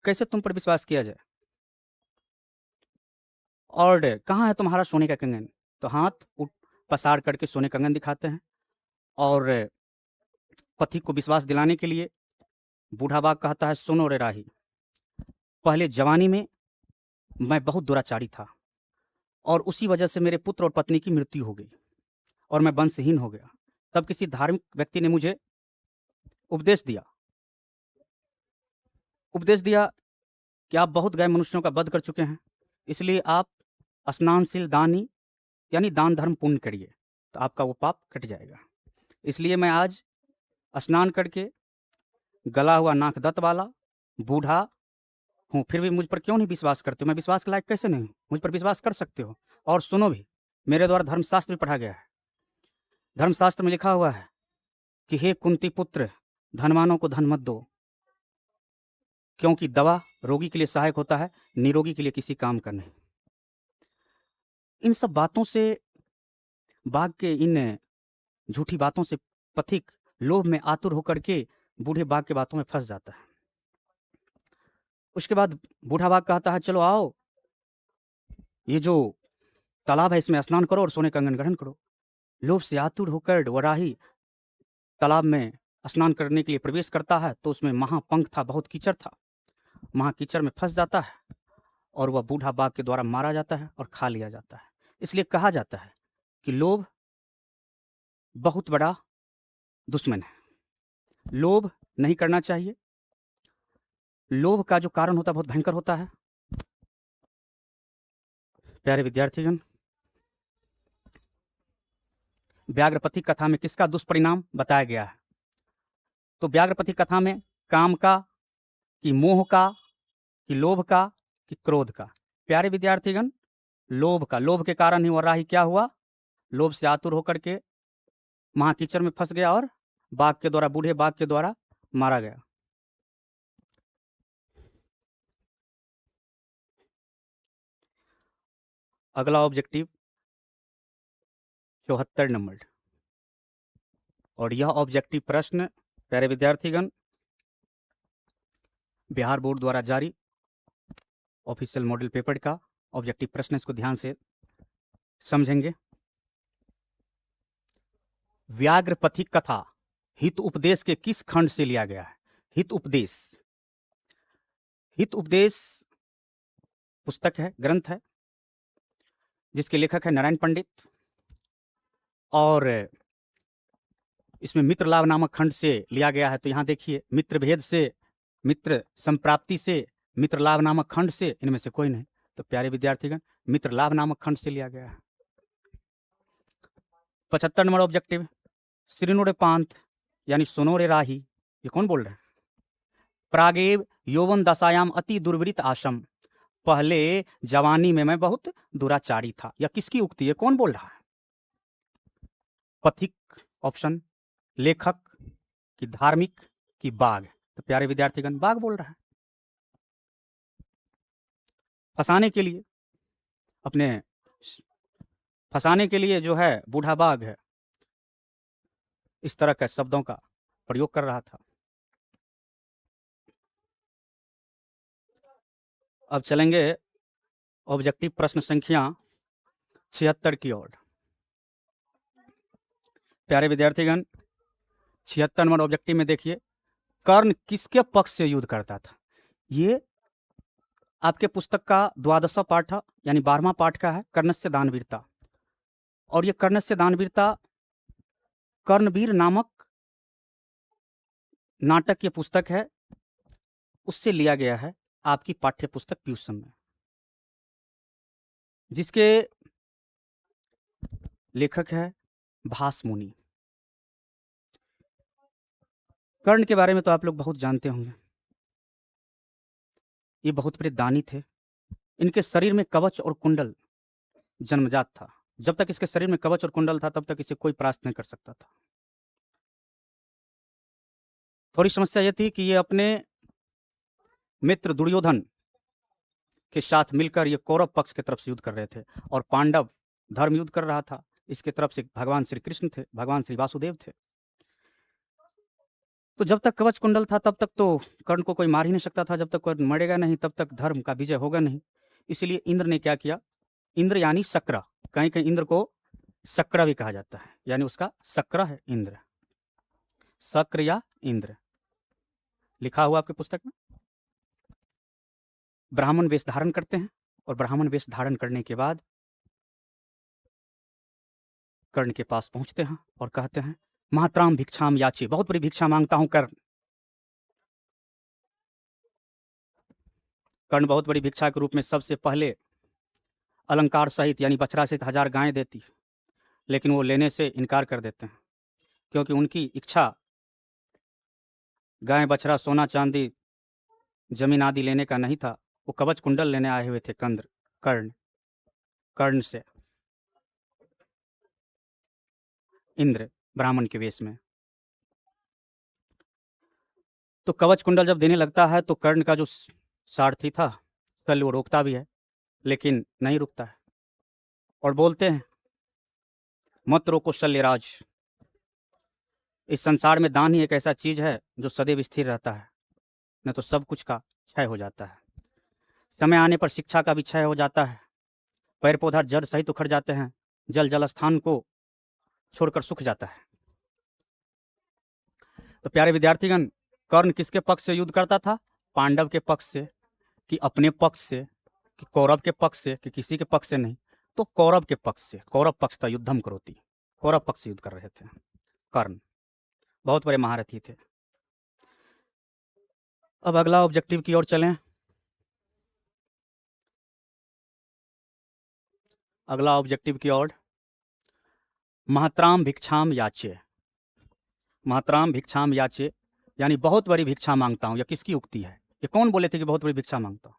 कैसे तुम पर विश्वास किया जाए, और कहाँ है तुम्हारा सोने का कंगन? तो हाथ पसार करके सोने कंगन दिखाते हैं, और पथिक को विश्वास दिलाने के लिए बूढ़ा बाघ कहता है, सुनो रे राही, पहले जवानी में मैं बहुत दुराचारी था, और उसी वजह से मेरे पुत्र और पत्नी की मृत्यु हो गई और मैं वंशहीन हो गया। तब किसी धार्मिक व्यक्ति ने मुझे उपदेश दिया कि आप बहुत गए मनुष्यों का वध कर चुके हैं, इसलिए आप स्नानशील दानी यानी दान धर्म पुण्य करिए, तो आपका वो पाप कट जाएगा। इसलिए मैं आज स्नान करके गला हुआ नाक दंत वाला बूढ़ा हूँ, फिर भी मुझ पर क्यों नहीं विश्वास करते हो? मैं विश्वास के लायक कैसे नहीं हूँ? मुझ पर विश्वास कर सकते हो। और सुनो भी, मेरे द्वारा धर्मशास्त्र भी पढ़ा गया है। धर्मशास्त्र में लिखा हुआ है कि हे कुंती पुत्र, धनवानों को धन मत दो, क्योंकि दवा रोगी के लिए सहायक होता है, निरोगी के लिए किसी काम का नहीं। इन सब बातों से, बाघ के इन झूठी बातों से पथिक लोभ में आतुर होकर के बूढ़े बाघ के बातों में फंस जाता है। उसके बाद बूढ़ा बाघ कहता है, चलो आओ, ये जो तालाब है इसमें स्नान करो और सोने कंगन ग्रहण करो। लोभ से आतुर होकर वराही तालाब में स्नान करने के लिए प्रवेश करता है, तो उसमें महापंख था, बहुत कीचड़ था। महाकीचड़ में फंस जाता है और वह बूढ़ा बाघ के द्वारा मारा जाता है और खा लिया जाता है। इसलिए कहा जाता है कि लोभ बहुत बड़ा दुश्मन है, लोभ नहीं करना चाहिए। लोभ का जो कारण होता है बहुत भयंकर होता है। प्यारे विद्यार्थीगण, व्याघ्रपति कथा में किसका दुष्परिणाम बताया गया है? तो व्याघ्रपति कथा में काम का, कि मोह का, कि लोभ का, कि क्रोध का? प्यारे विद्यार्थीगण, लोभ का। लोभ के कारण ही वराही क्या हुआ? लोभ से आतुर होकर के महाकीचड़ में फंस गया और बाघ के द्वारा, बूढ़े बाघ के द्वारा मारा गया। अगला ऑब्जेक्टिव 74 नंबर, और यह ऑब्जेक्टिव प्रश्न प्यारे विद्यार्थीगण बिहार बोर्ड द्वारा जारी ऑफिशियल मॉडल पेपर का ऑब्जेक्टिव प्रश्न, इसको ध्यान से समझेंगे। व्याघ्रपथिक कथा हित उपदेश के किस खंड से लिया गया है? हित उपदेश, हित उपदेश पुस्तक है, ग्रंथ है, जिसके लेखक है नारायण पंडित, और इसमें मित्र लाभ नामक खंड से लिया गया है। तो यहाँ देखिए, मित्र भेद से, मित्र संप्राप्ति से, मित्र लाभ नामक खंड से, इनमें से कोई नहीं। तो प्यारे विद्यार्थीगण, मित्र लाभ नामक खंड से लिया गया है। 75 नंबर ऑब्जेक्टिव, श्रीनुरे पांथ यानी सुनो रे राही, ये कौन बोल रहे हैं? प्रागेव यौवन दशायाम अति दुर्वृत आशम, पहले जवानी में मैं बहुत दुराचारी था। यह किसकी उक्ति है? कौन बोल रहा है? पथिक ऑप्शन, लेखक कि धार्मिक कि बाघ? तो प्यारे विद्यार्थीगण, बाघ बोल रहा है। फंसाने के लिए, अपने फंसाने के लिए जो है बूढ़ा बाघ है, इस तरह के शब्दों का प्रयोग कर रहा था। अब चलेंगे ऑब्जेक्टिव प्रश्न संख्या 76 की ओर। प्यारे विद्यार्थीगण, 76 नंबर ऑब्जेक्टिव में देखिए, कर्ण किसके पक्ष से युद्ध करता था? ये आपके पुस्तक का 12वां पाठ है, यानी 12वां पाठ का है, कर्णस्य दानवीरता। और ये कर्णस्य दानवीरता कर्णवीर नामक नाटक की पुस्तक है, उससे लिया गया है आपकी पाठ्य पुस्तक प्यूषम में, जिसके लेखक है भास मुनि। कर्ण के बारे में तो आप लोग बहुत जानते होंगे। ये बहुत बड़े दानी थे। इनके शरीर में कवच और कुंडल जन्मजात था। जब तक इसके शरीर में कवच और कुंडल था, तब तक इसे कोई परास्त नहीं कर सकता था। थोड़ी समस्या यह थी कि ये अपने मित्र दुर्योधन के साथ मिलकर ये कौरव पक्ष की तरफ से युद्ध कर रहे थे, और पांडव धर्म युद्ध कर रहा था। इसके तरफ से भगवान श्री कृष्ण थे, भगवान श्री वासुदेव थे। तो जब तक कवच कुंडल था, तब तक तो कर्ण को कोई मार ही नहीं सकता था। जब तक कर्ण मरेगा नहीं, तब तक धर्म का विजय होगा नहीं। इसलिए इंद्र ने क्या किया? इंद्र यानी शक्र, कहीं कहीं इंद्र को शक्र भी कहा जाता है, यानी उसका शक्र है इंद्र, शक्र या इंद्र, लिखा हुआ आपके पुस्तक में। ब्राह्मण वेश धारण करते हैं, और ब्राह्मण वेश धारण करने के बाद कर्ण के पास पहुंचते हैं और कहते हैं, मात्राम भिक्षाम याचे, बहुत बड़ी भिक्षा मांगता हूं कर्ण। कर्ण बहुत बड़ी भिक्षा के रूप में सबसे पहले अलंकार सहित, यानी बछड़ा सहित 1000 गायें देती, लेकिन वो लेने से इनकार कर देते हैं, क्योंकि उनकी इच्छा गाय, बछड़ा, सोना, चांदी, जमीन आदि लेने का नहीं था। वो कवच कुंडल लेने आए हुए थे कर्ण कर्ण से इंद्र ब्राह्मण के वेश में। तो कवच कुंडल जब देने लगता है, तो कर्ण का जो सारथी था शल्य, वो रोकता भी है, लेकिन नहीं रुकता है, और बोलते हैं, मत रोको शल्यराज, इस संसार में दान ही एक ऐसा चीज है जो सदैव स्थिर रहता है, न तो सब कुछ का क्षय हो जाता है। समय आने पर शिक्षा का भी क्षय हो जाता है, पेड़ पौधा जड़ सहित उखड़ जाते हैं, जल स्थान को छोड़कर सूख जाता है। तो प्यारे विद्यार्थीगण, कर्ण किसके पक्ष से युद्ध करता था? पांडव के पक्ष से, कि अपने पक्ष से, कि कौरव के पक्ष से, कि किसी के पक्ष से नहीं? तो कौरव के पक्ष से। कौरव पक्ष था युद्धम करोति, कौरव पक्ष से युद्ध कर रहे थे कर्ण, बहुत बड़े महारथी थे। अब अगला ऑब्जेक्टिव की ओर चलें। अगला ऑब्जेक्टिव की ओर, मात्राम भिक्षाम याचे। मात्राम भिक्षाम याचे, यानी बहुत बड़ी भिक्षा मांगता हूं। यह किसकी उक्ति है? ये कौन बोले थे कि बहुत बड़ी भिक्षा मांगता हूं?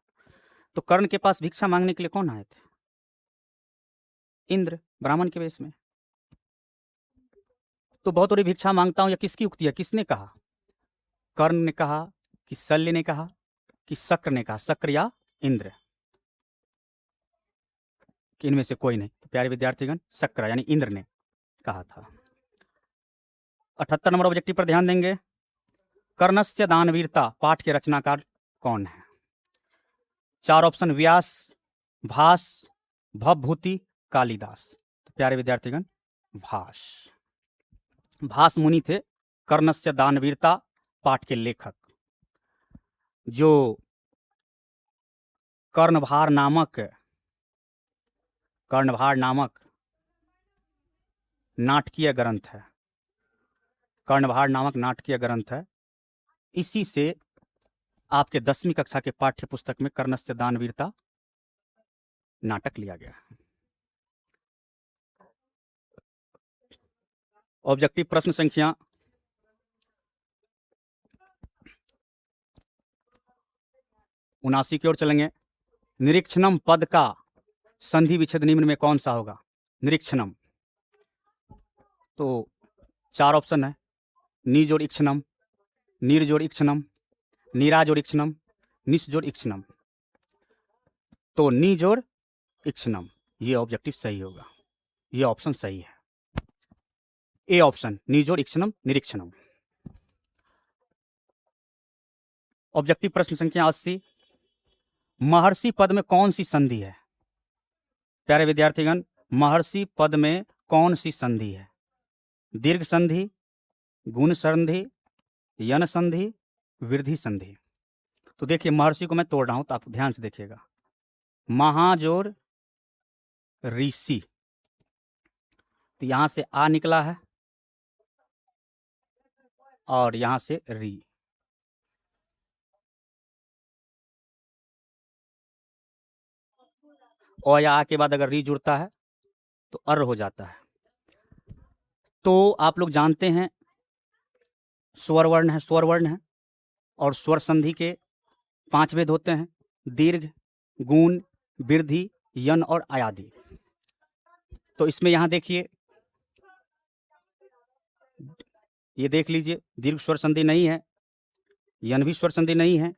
तो कर्ण के पास भिक्षा मांगने के लिए कौन आए थे? इंद्र, ब्राह्मण के वेश में। तो बहुत बड़ी भिक्षा मांगता हूं, यह किसकी उक्ति है? किसने कहा? कर्ण ने कहा, कि शल्य ने कहा, कि शक्र ने कहा? शक्र या इंद्र, कि इनमें से कोई नहीं। तो प्यारे विद्यार्थीगण, शक्र यानी इंद्र ने कहा था। 78 नंबर ऑब्जेक्टिव पर ध्यान देंगे। कर्णस्य दानवीरता पाठ के रचनाकार कौन है? 4 ऑप्शन, व्यास, भास, भवभूति, कालिदास। तो प्यारे विद्यार्थीगण, भास मुनि थे कर्णस्य दानवीरता पाठ के लेखक, जो कर्णभार नामक नाटकीय ग्रंथ है। कर्णभार नामक नाटकीय ग्रंथ है। इसी से आपके 10वीं कक्षा के पाठ्य पुस्तक में कर्णस्य दानवीरता नाटक लिया गया। ऑब्जेक्टिव प्रश्न संख्या 79 की ओर चलेंगे। निरीक्षणम पद का संधि विच्छेद निम्न में कौन सा होगा? निरीक्षणम, तो 4 ऑप्शन है, नी जोड़ इक्षणम, नीर जोड़ इक्षणम, नीरा जोड़ इक्षणम, निस जोड़ इक्षणम। तो नी जोड़ इक्षणम, ये ऑब्जेक्टिव सही होगा, ये ऑप्शन सही है, ए ऑप्शन, नी जोड़ इक्षणम निरीक्षणम। ऑब्जेक्टिव प्रश्न संख्या 80, महर्षि पद में कौन सी संधि है? प्यारे विद्यार्थीगण, महर्षि पद में कौन सी संधि है? दीर्घ संधि, गुण संधि, यन संधि, वृद्धि संधि। तो देखिए, महर्षि को मैं तोड़ रहा हूं, तो आप ध्यान से देखिएगा। महाजोर ऋषि, तो यहां से आ निकला है और यहां से री, और या आ के बाद अगर री जुड़ता है तो अर हो जाता है। तो आप लोग जानते हैं स्वर वर्ण है, स्वर वर्ण है, और स्वर संधि के 5 भेद होते हैं, दीर्घ, गुण, वृद्धि, यन और आयादी। तो इसमें यहां देखिए, ये देख लीजिए, दीर्घ स्वर संधि नहीं है, यन भी स्वर संधि नहीं है,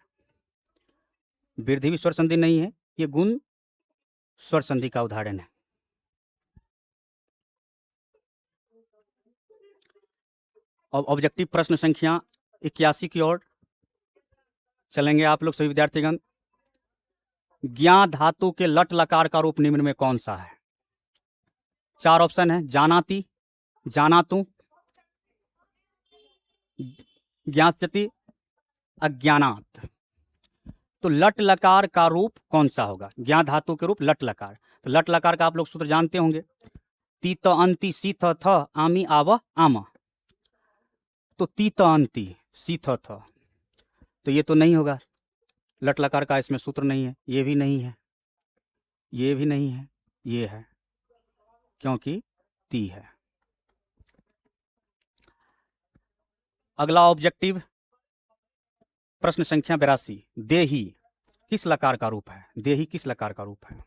वृद्धि भी स्वर संधि नहीं है, ये गुण स्वर संधि का उदाहरण है। अब ऑब्जेक्टिव प्रश्न संख्या 81 की ओर चलेंगे आप लोग सभी विद्यार्थीगण। ज्ञा धातु के लट लकार का रूप निम्न में कौन सा है? 4 ऑप्शन है, जानाति, जानातु, ज्ञास्यति, अज्ञानात। तो लट लकार का रूप कौन सा होगा? ज्ञा धातु के रूप लट लकार। तो लट लकार का आप लोग सूत्र जानते होंगे, तीत अंति सीथ थ आमी आव आम। तो तीत अंति सीथ थ, तो ये तो नहीं होगा, लट लकार का इसमें सूत्र नहीं है, ये भी नहीं है, ये भी नहीं है, ये है, क्योंकि ती है। अगला ऑब्जेक्टिव प्रश्न संख्या 82, देही किस लकार का रूप है? देही किस लकार का रूप है?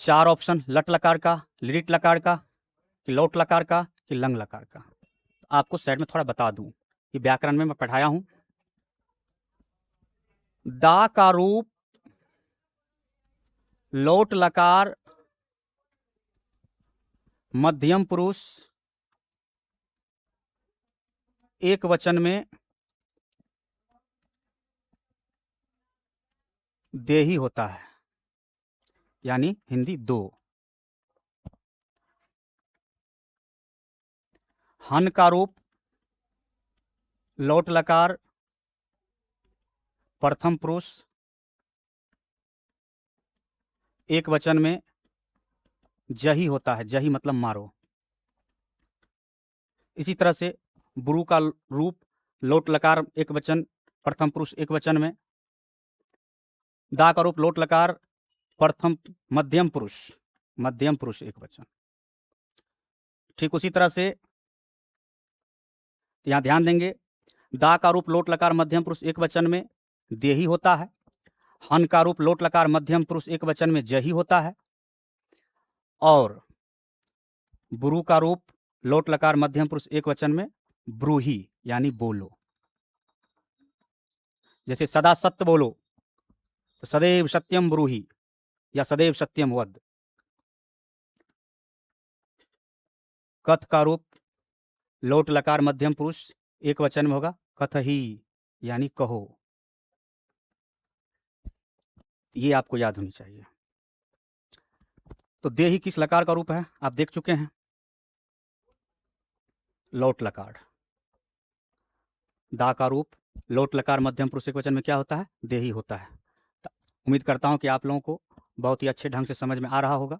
4 ऑप्शन, लट लकार का, लिट लकार का, कि लौट लकार का, कि लंग लकार का। आपको साइड में थोड़ा बता दूं, ये व्याकरण में मैं पढ़ाया हूं। दा का रूप लौट लकार मध्यम पुरुष एक वचन में देही होता है, यानी हिंदी दो। हन का रूप लौट लकार प्रथम पुरुष एक वचन में जही होता है, जही मतलब मारो। इसी तरह से बुरु का रूप लोट लकार एक वचन प्रथम पुरुष एक वचन में, दा का रूप लोट लकार प्रथम मध्यम पुरुष एक वचन। ठीक उसी तरह से यहां ध्यान देंगे, दा का रूप लोट लकार मध्यम पुरुष एक वचन में देही होता है, हन का रूप लोट लकार मध्यम पुरुष एक वचन में जही होता है, और बुरु का रूप लोट लकार मध्यम पुरुष एक वचन में ब्रूही यानी बोलो। जैसे सदा सत्य बोलो, तो सदैव सत्यम ब्रूही या सदैव सत्यम वद। कथ का रूप लोट लकार मध्यम पुरुष एक वचन में होगा कथ ही यानी कहो। ये आपको याद होनी चाहिए। तो देही किस लकार का रूप है आप देख चुके हैं, लोट लकार। दा का रूप लोट लकार मध्यम पुरुष एक वचन में क्या होता है? देही होता है। उम्मीद करता हूं कि आप लोगों को बहुत ही अच्छे ढंग से समझ में आ रहा होगा,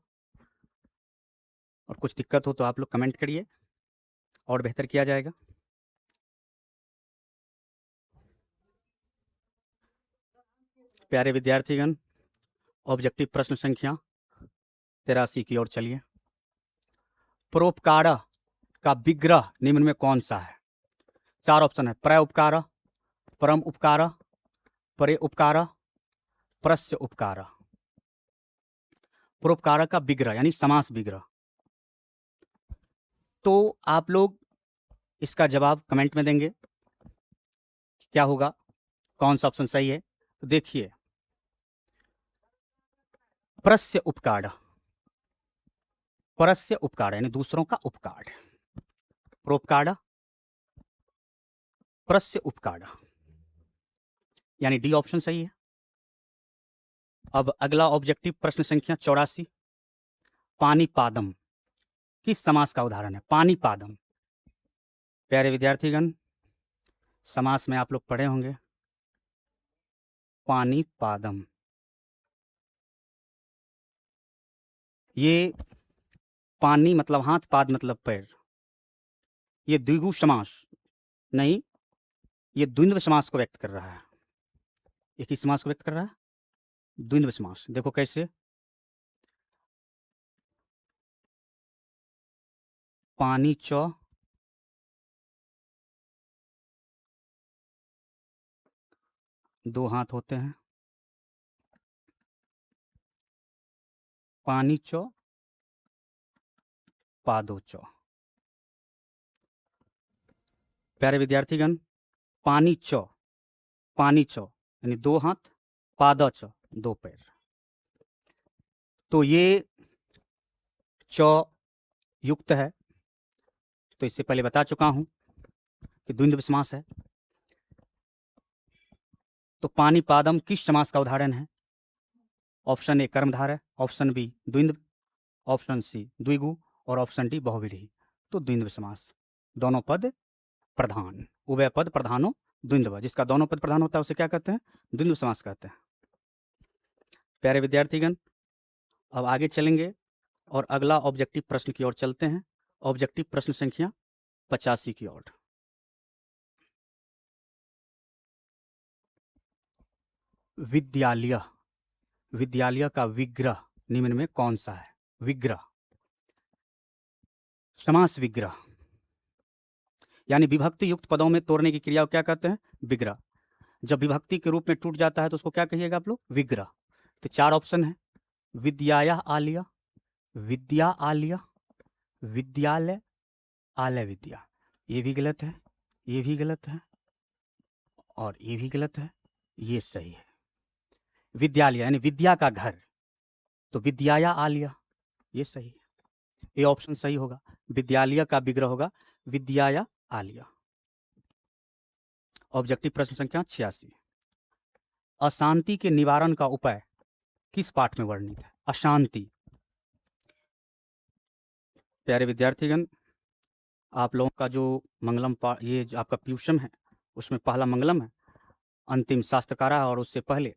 और कुछ दिक्कत हो तो आप लोग कमेंट करिए और बेहतर किया जाएगा। प्यारे विद्यार्थीगण, ऑब्जेक्टिव प्रश्न संख्या 83 की ओर चलिए। परोपकार का विग्रह निम्न में कौन सा है? 4 ऑप्शन है, प्रय उपकार, परम उपकार, परे उपकार, प्रस्य उपकार, परोपकार का विग्रह यानी समास विग्रह। तो आप लोग इसका जवाब कमेंट में देंगे क्या होगा, कौन सा ऑप्शन सही है। तो देखिए, प्रस्य उपकार, परस्य उपकार यानी दूसरों का उपकार, परोपकार, प्रस्य उपकार, यानी डी ऑप्शन सही है। अब अगला ऑब्जेक्टिव प्रश्न संख्या 84, पानीपादम किस समास का उदाहरण है। पानीपादम, प्यारे विद्यार्थीगण, समास में आप लोग पढ़े होंगे पानीपादम। ये पानी मतलब हाथ, पाद मतलब पैर। ये द्विगु समास नहीं, ये द्वंद्व समास को व्यक्त कर रहा है। एक ही समास को व्यक्त कर रहा है, द्वंद्व समास। देखो कैसे, पानी चौ, दो हाथ होते हैं, पानी चौ, पादो चौ। प्यारे विद्यार्थीगण, पानी चौ, पानी चौ यानी दो हाथ, पादा चौ दो पैर। तो ये चौ युक्त है, तो इससे पहले बता चुका हूं कि द्वंद्व समास है। तो पानीपादम किस समास का उदाहरण है। ऑप्शन ए कर्मधारय, ऑप्शन बी द्वंद्व, ऑप्शन सी द्विगु और ऑप्शन डी बहुव्रीहि। तो द्वंद्व समास, दोनों पद प्रधान, उभय पद प्रधानो द्वंद्व, जिसका दोनों पद प्रधान होता है उसे क्या कहते हैं, द्वंद्व समास कहते हैं। प्यारे विद्यार्थीगण, अब आगे चलेंगे और अगला ऑब्जेक्टिव प्रश्न की ओर चलते हैं। ऑब्जेक्टिव प्रश्न संख्या 85 की ओर। विद्यालय, विद्यालय का विग्रह निम्न में कौन सा है। विग्रह, समास विग्रह यानी विभक्ति युक्त पदों में तोड़ने की क्रिया को क्या कहते हैं, विग्रह। जब विभक्ति के रूप में टूट जाता है तो उसको क्या कहिएगा आप लोग, विग्रह। तो चार ऑप्शन है, विद्याया आलिया, विद्या आलिया, विद्यालय, आलय विद्या। ये भी गलत है, ये भी गलत है और ये भी गलत है, ये सही है। विद्यालय यानी विद्या का घर, तो विद्याया आलिया, ये सही है, ये ऑप्शन सही होगा। विद्यालय का विग्रह होगा विद्याया आलिया। ऑब्जेक्टिव प्रश्न संख्या 86, अशांति के निवारण का उपाय किस पाठ में वर्णित है। अशांति, प्यारे विद्यार्थीगण, आप लोगों का जो मंगलम पाठ, ये जो आपका प्यूषम है उसमें पहला मंगलम है, अंतिम शास्त्रकारा, और उससे पहले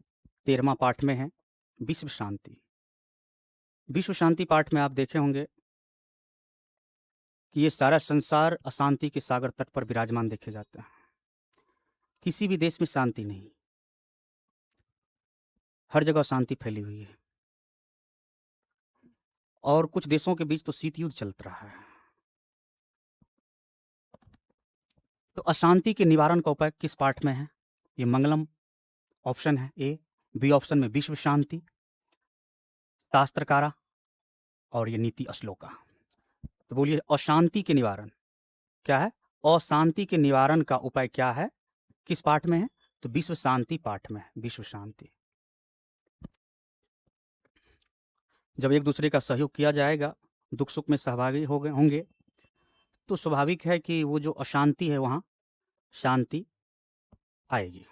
13वां पाठ में है विश्व शांति। विश्व शांति पाठ में आप देखे होंगे कि ये सारा संसार अशांति के सागर तट पर विराजमान देखे जाता है। किसी भी देश में शांति नहीं, हर जगह शांति फैली हुई है, और कुछ देशों के बीच तो शीत युद्ध चल रहा है। तो अशांति के निवारण का उपाय किस पाठ में है, ये मंगलम ऑप्शन है ए, बी ऑप्शन में विश्व शांति, शास्त्रकारा, और ये नीति श्लोका। तो बोलिए, अशांति के निवारण क्या है, अशांति के निवारण का उपाय क्या है, किस पाठ में है, तो विश्व शांति पाठ में है, विश्व शांति। जब एक दूसरे का सहयोग किया जाएगा, दुख सुख में सहभागी होंगे, तो स्वाभाविक है कि वो जो अशांति है वहां शांति आएगी।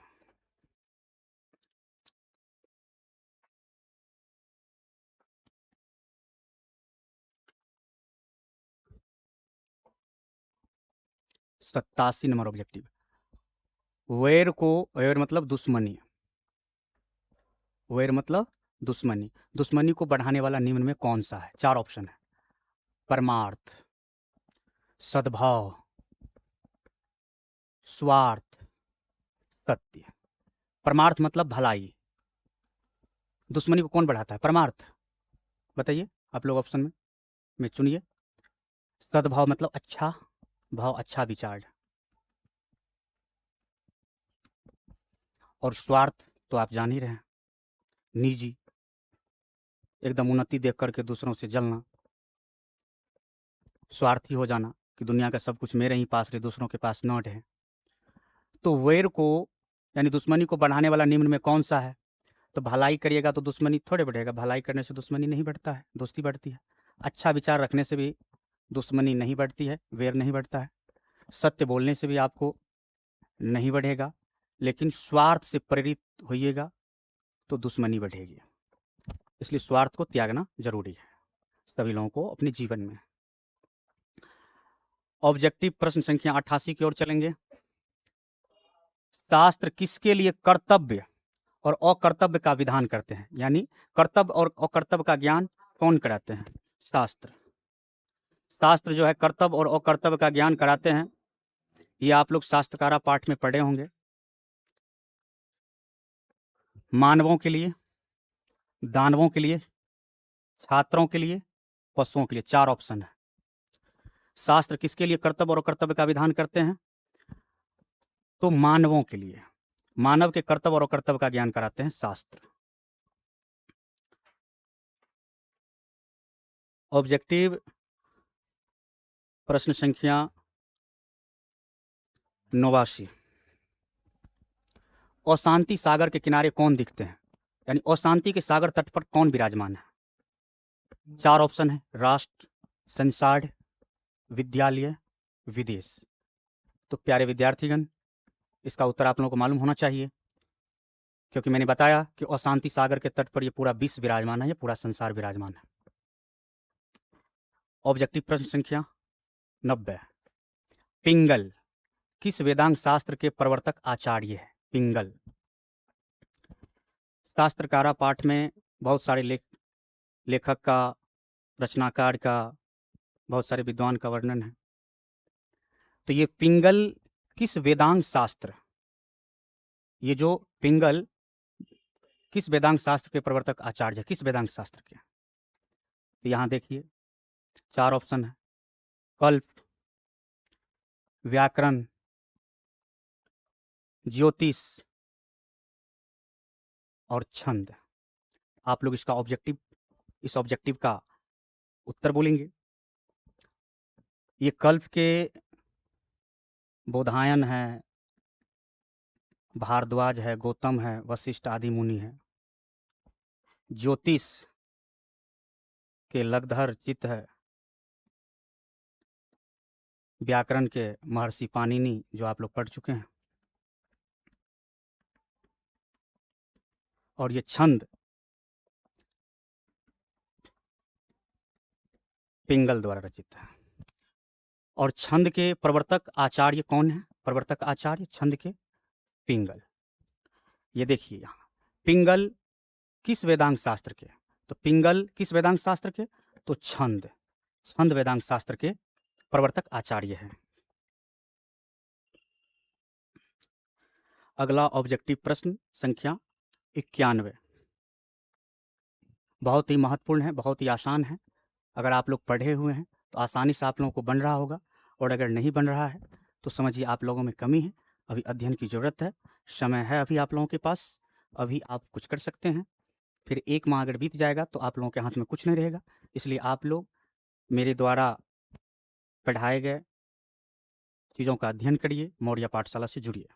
सत्तासी नंबर ऑब्जेक्टिव, वैर को, वैर मतलब दुश्मनी, वैर मतलब दुश्मनी, दुश्मनी को बढ़ाने वाला निम्न में कौन सा है। चार ऑप्शन है, परमार्थ, सद्भाव, स्वार्थ, सत्य। परमार्थ मतलब भलाई, दुश्मनी को कौन बढ़ाता है, परमार्थ। बताइए आप लोग ऑप्शन में चुनिए। सद्भाव मतलब अच्छा भाव, अच्छा विचार, और स्वार्थ तो आप जान ही रहे हैं, निजी, एकदम उन्नति देख करके दूसरों से जलना, स्वार्थी हो जाना कि दुनिया का सब कुछ मेरे ही पास रहे, दूसरों के पास न रहे। तो वैर को यानी दुश्मनी को बढ़ाने वाला निम्न में कौन सा है? तो भलाई करिएगा तो दुश्मनी थोड़े बढ़ेगा, भलाई करने से दुश्मनी नहीं बढ़ता है, दोस्ती बढ़ती है। अच्छा विचार रखने से भी दुश्मनी नहीं बढ़ती है, वैर नहीं बढ़ता है। सत्य बोलने से भी आपको नहीं बढ़ेगा, लेकिन स्वार्थ से प्रेरित होइएगा तो दुश्मनी बढ़ेगी। इसलिए स्वार्थ को त्यागना जरूरी है सभी लोगों को अपने जीवन में। ऑब्जेक्टिव प्रश्न संख्या 88 की ओर चलेंगे। शास्त्र किसके लिए कर्तव्य और अकर्तव्य का विधान करते हैं? यानी कर्तव्य और अकर्तव्य का ज्ञान कौन कराते हैं? शास्त्र। शास्त्र जो है कर्तव्य और अकर्तव्य का ज्ञान कराते हैं। ये आप लोग शास्त्रकारा पाठ में पढ़े होंगे। मानवों के लिए, दानवों के लिए, छात्रों के लिए, पशुओं के लिए, 4 ऑप्शन है। शास्त्र किसके लिए कर्तव्य और अकर्तव्य का विधान करते हैं? तो मानवों के लिए, मानव के कर्तव्य और अकर्तव्य का ज्ञान कराते हैं शास्त्र। ऑब्जेक्टिव प्रश्न संख्या 89। अशांति सागर के किनारे कौन दिखते हैं? यानी अशांति के सागर तट पर कौन विराजमान है? 4 ऑप्शन है, राष्ट्र, संसार, विद्यालय, विदेश। तो प्यारे विद्यार्थीगण, इसका उत्तर आप लोगों को मालूम होना चाहिए, क्योंकि मैंने बताया कि अशांति सागर के तट पर ये पूरा विश्व विराजमान है, ये पूरा संसार विराजमान है। ऑब्जेक्टिव प्रश्न संख्या 90। पिंगल किस वेदांग शास्त्र के प्रवर्तक आचार्य है? पिंगल। शास्त्रकारा पाठ में बहुत सारे लेखक का, रचनाकार का, बहुत सारे विद्वान का वर्णन है। तो ये पिंगल किस वेदांग शास्त्र, ये जो पिंगल किस वेदांग शास्त्र के प्रवर्तक आचार्य है, किस वेदांग शास्त्र के? तो यहां देखिए 4 ऑप्शन है, कल्प, व्याकरण, ज्योतिष और छंद। आप लोग इसका इस ऑब्जेक्टिव का उत्तर बोलेंगे। ये कल्प के बोधायन है, भारद्वाज है, गौतम है, वशिष्ठ आदि मुनि है। ज्योतिष के लगधर चित्त है, व्याकरण के महर्षि पाणिनि, जो आप लोग पढ़ चुके हैं। और ये छंद पिंगल द्वारा रचित है। और छंद के प्रवर्तक आचार्य कौन है? प्रवर्तक आचार्य छंद के पिंगल। ये देखिए यहाँ, पिंगल किस वेदांग शास्त्र के? तो पिंगल किस वेदांग शास्त्र के? तो छंद वेदांग शास्त्र के प्रवर्तक आचार्य है। अगला ऑब्जेक्टिव प्रश्न संख्या 91 बहुत ही महत्वपूर्ण है, बहुत ही आसान है। अगर आप लोग पढ़े हुए हैं तो आसानी से आप लोगों को बन रहा होगा, और अगर नहीं बन रहा है तो समझिए आप लोगों में कमी है, अभी अध्ययन की ज़रूरत है, समय है अभी आप लोगों के पास, अभी आप कुछ कर सकते हैं। फिर 1 माह अगर बीत जाएगा तो आप लोगों के हाथ में कुछ नहीं रहेगा। इसलिए आप लोग मेरे द्वारा पढ़ाए गए चीज़ों का अध्ययन करिए, मौर्य पाठशाला से जुड़िए।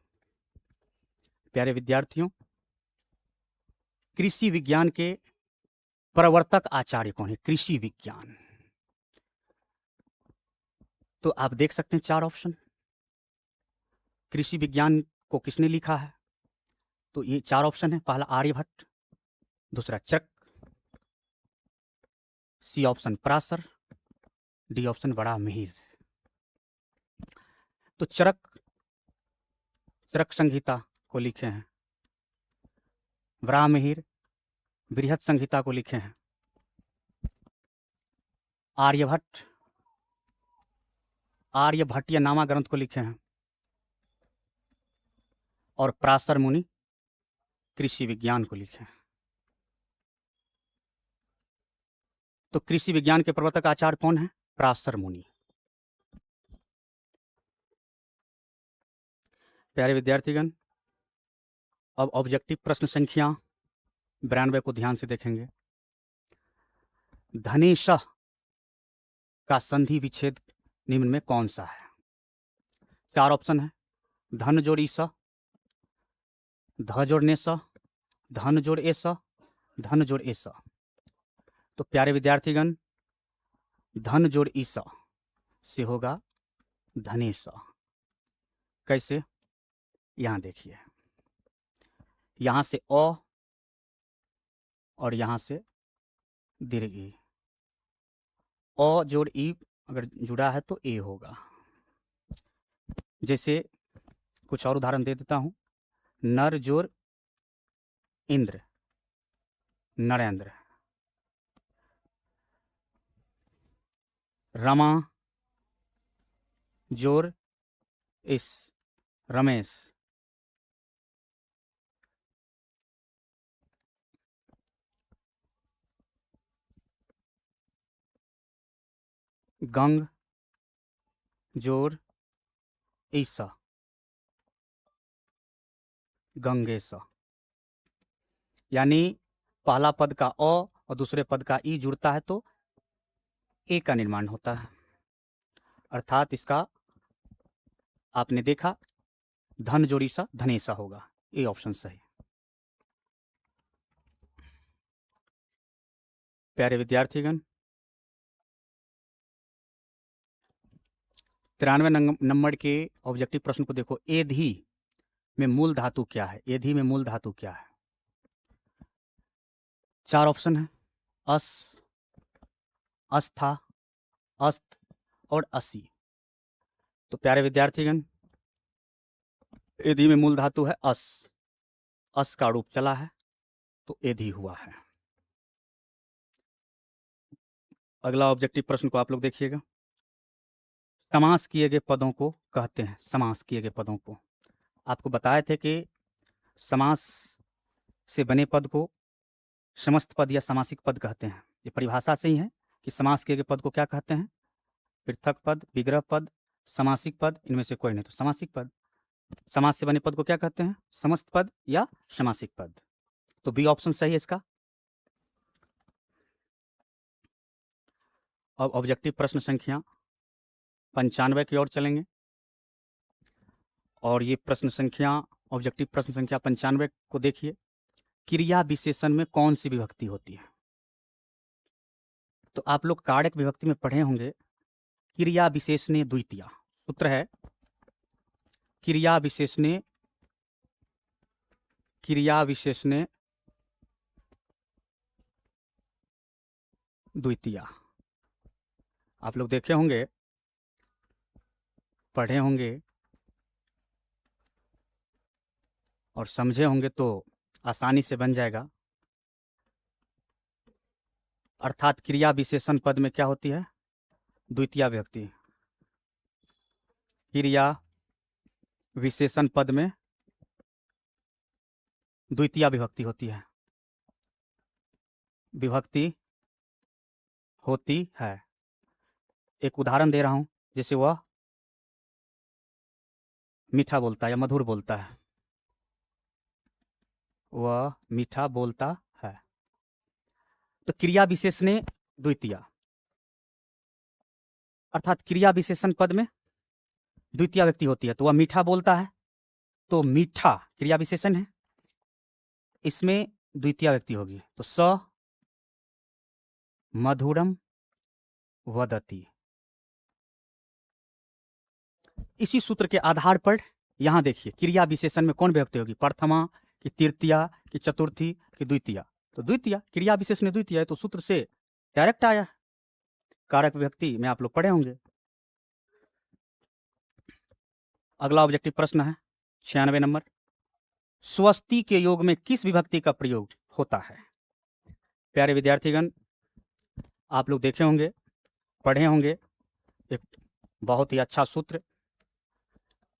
प्यारे विद्यार्थियों, कृषि विज्ञान के प्रवर्तक आचार्य कौन है? कृषि विज्ञान। तो आप देख सकते हैं 4 ऑप्शन। कृषि विज्ञान को किसने लिखा है? तो ये 4 ऑप्शन है। पहला आर्यभट्ट, दूसरा Charak, C option Parashara, D option Varahamihira. तो चरक संहिता को लिखे हैं, वराहमिहिर बृहत संहिता को लिखे हैं, आर्यभट्ट नामा ग्रंथ को लिखे हैं, और पराशर मुनि कृषि विज्ञान को लिखे हैं। तो कृषि विज्ञान के प्रवर्तक आचार्य कौन है? पराशर मुनि। प्यारे विद्यार्थीगण, अब ऑब्जेक्टिव प्रश्न संख्या 92 को ध्यान से देखेंगे। धनेशः का संधि विच्छेद निम्न में कौन सा है? 4 ऑप्शन है। धन जोड़ ईस, ध जोड़ नेस, धन जोड़ एस, धन जोड़ एस। तो प्यारे विद्यार्थीगण, धन जोड़ ईस से होगा धनेश। कैसे? यहां देखिए, यहां से अ और यहां से दीर्घ ई। अ जोड़ ई अगर जुड़ा है तो ए होगा। जैसे कुछ और उदाहरण दे देता हूं। नर जोड़ इंद्र, नरेंद्र। रमा जोड़ इस, रमेश। गंग जोड़ ईसा, गंगेश। यानी पहला पद का अ और दूसरे पद का ई जुड़ता है तो ए का निर्माण होता है। अर्थात इसका आपने देखा, धन जोड़ी सा धनेसा होगा। ए ऑप्शन सही। प्यारे विद्यार्थीगण, 93 नंबर के ऑब्जेक्टिव प्रश्न को देखो। एधी में मूल धातु क्या है? एधी में मूल धातु क्या है? 4 ऑप्शन है। अस, अस्था, अस्त और असी। तो प्यारे विद्यार्थीगण, एधी में मूल धातु है अस। अस का रूप चला है तो एधी हुआ है। अगला ऑब्जेक्टिव प्रश्न को आप लोग देखिएगा। समास किए गए पदों को कहते हैं। समास किए गए पदों को आपको बताए थे कि समास से बने पद को समस्त पद या समासिक पद कहते हैं। ये परिभाषा से ही है कि समास किए गए पद को क्या कहते हैं? पृथक पद, विग्रह पद, समासिक पद, इनमें से कोई नहीं तो समासिक पद। समास से बने पद को क्या कहते हैं? समस्त पद या समासिक पद। तो बी ऑप्शन सही है इसका। अब ऑब्जेक्टिव प्रश्न संख्या 95 की ओर चलेंगे। और ये प्रश्न संख्या, ऑब्जेक्टिव प्रश्न संख्या 95 को देखिए। क्रिया विशेषण में कौन सी विभक्ति होती है? तो आप लोग कारक विभक्ति में पढ़े होंगे, क्रिया विशेषणे द्वितीया। सूत्र है क्रिया विशेषणे द्वितीया। आप लोग देखे होंगे, पढ़े होंगे और समझे होंगे तो आसानी से बन जाएगा। अर्थात क्रिया विशेषण पद में क्या होती है? द्वितीया विभक्ति। क्रिया विशेषण पद में द्वितीया विभक्ति होती है। विभक्ति होती है। एक उदाहरण दे रहा हूं। जैसे वह मीठा बोलता है या मधुर बोलता है। वह मीठा बोलता है। तो क्रिया विशेषणे द्वितीया, अर्थात क्रिया विशेषण पद में द्वितीया व्यक्ति होती है। तो वह मीठा बोलता है, तो मीठा क्रिया विशेषण है, इसमें द्वितीया व्यक्ति होगी। तो स मधुरम वदति। इसी सूत्र के आधार पर यहां देखिए, क्रिया विशेषण में कौन व्यक्ति होगी? प्रथमा कि तृतीया कि चतुर्थी कि द्वितीया? तो द्वितीया। क्रिया विशेषण द्वितीया है तो सूत्र से डायरेक्ट आया। कारक व्यक्ति में आप लोग पढ़े होंगे। अगला ऑब्जेक्टिव प्रश्न है 96 नंबर। स्वस्ति के योग में किस विभक्ति का प्रयोग होता है? प्यारे विद्यार्थीगण, आप लोग देखे होंगे, पढ़े होंगे, एक बहुत ही अच्छा सूत्र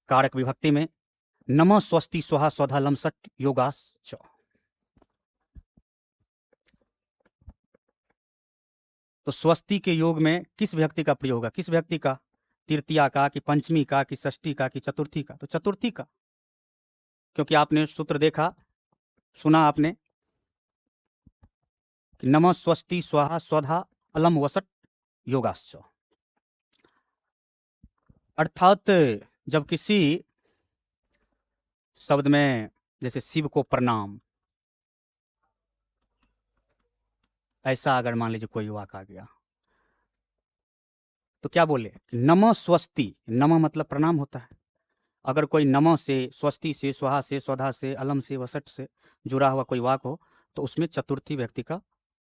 कारक विभक्ति में, नमः स्वस्ति स्वाहा स्वधा लम सट योगाश्च। तो स्वस्ति के योग में किस विभक्ति का प्रयोग होगा? किस विभक्ति का? तृतीया का कि पंचमी का कि षष्ठी का कि चतुर्थी का? तो चतुर्थी का, क्योंकि आपने सूत्र देखा सुना आपने कि नमः स्वस्ति स्वाहा स्वधा अलम वसट योगाश्च। अर्थात जब किसी शब्द में जैसे शिव को प्रणाम, ऐसा अगर मान लीजिए कोई वाक्य आ गया तो क्या बोले कि नमः स्वस्ति। नमः मतलब प्रणाम होता है। अगर कोई नमः से, स्वस्ति से, स्वाहा से, स्वधा से, अलम से, वसट से जुड़ा हुआ कोई वाक्य हो तो उसमें चतुर्थी व्यक्ति का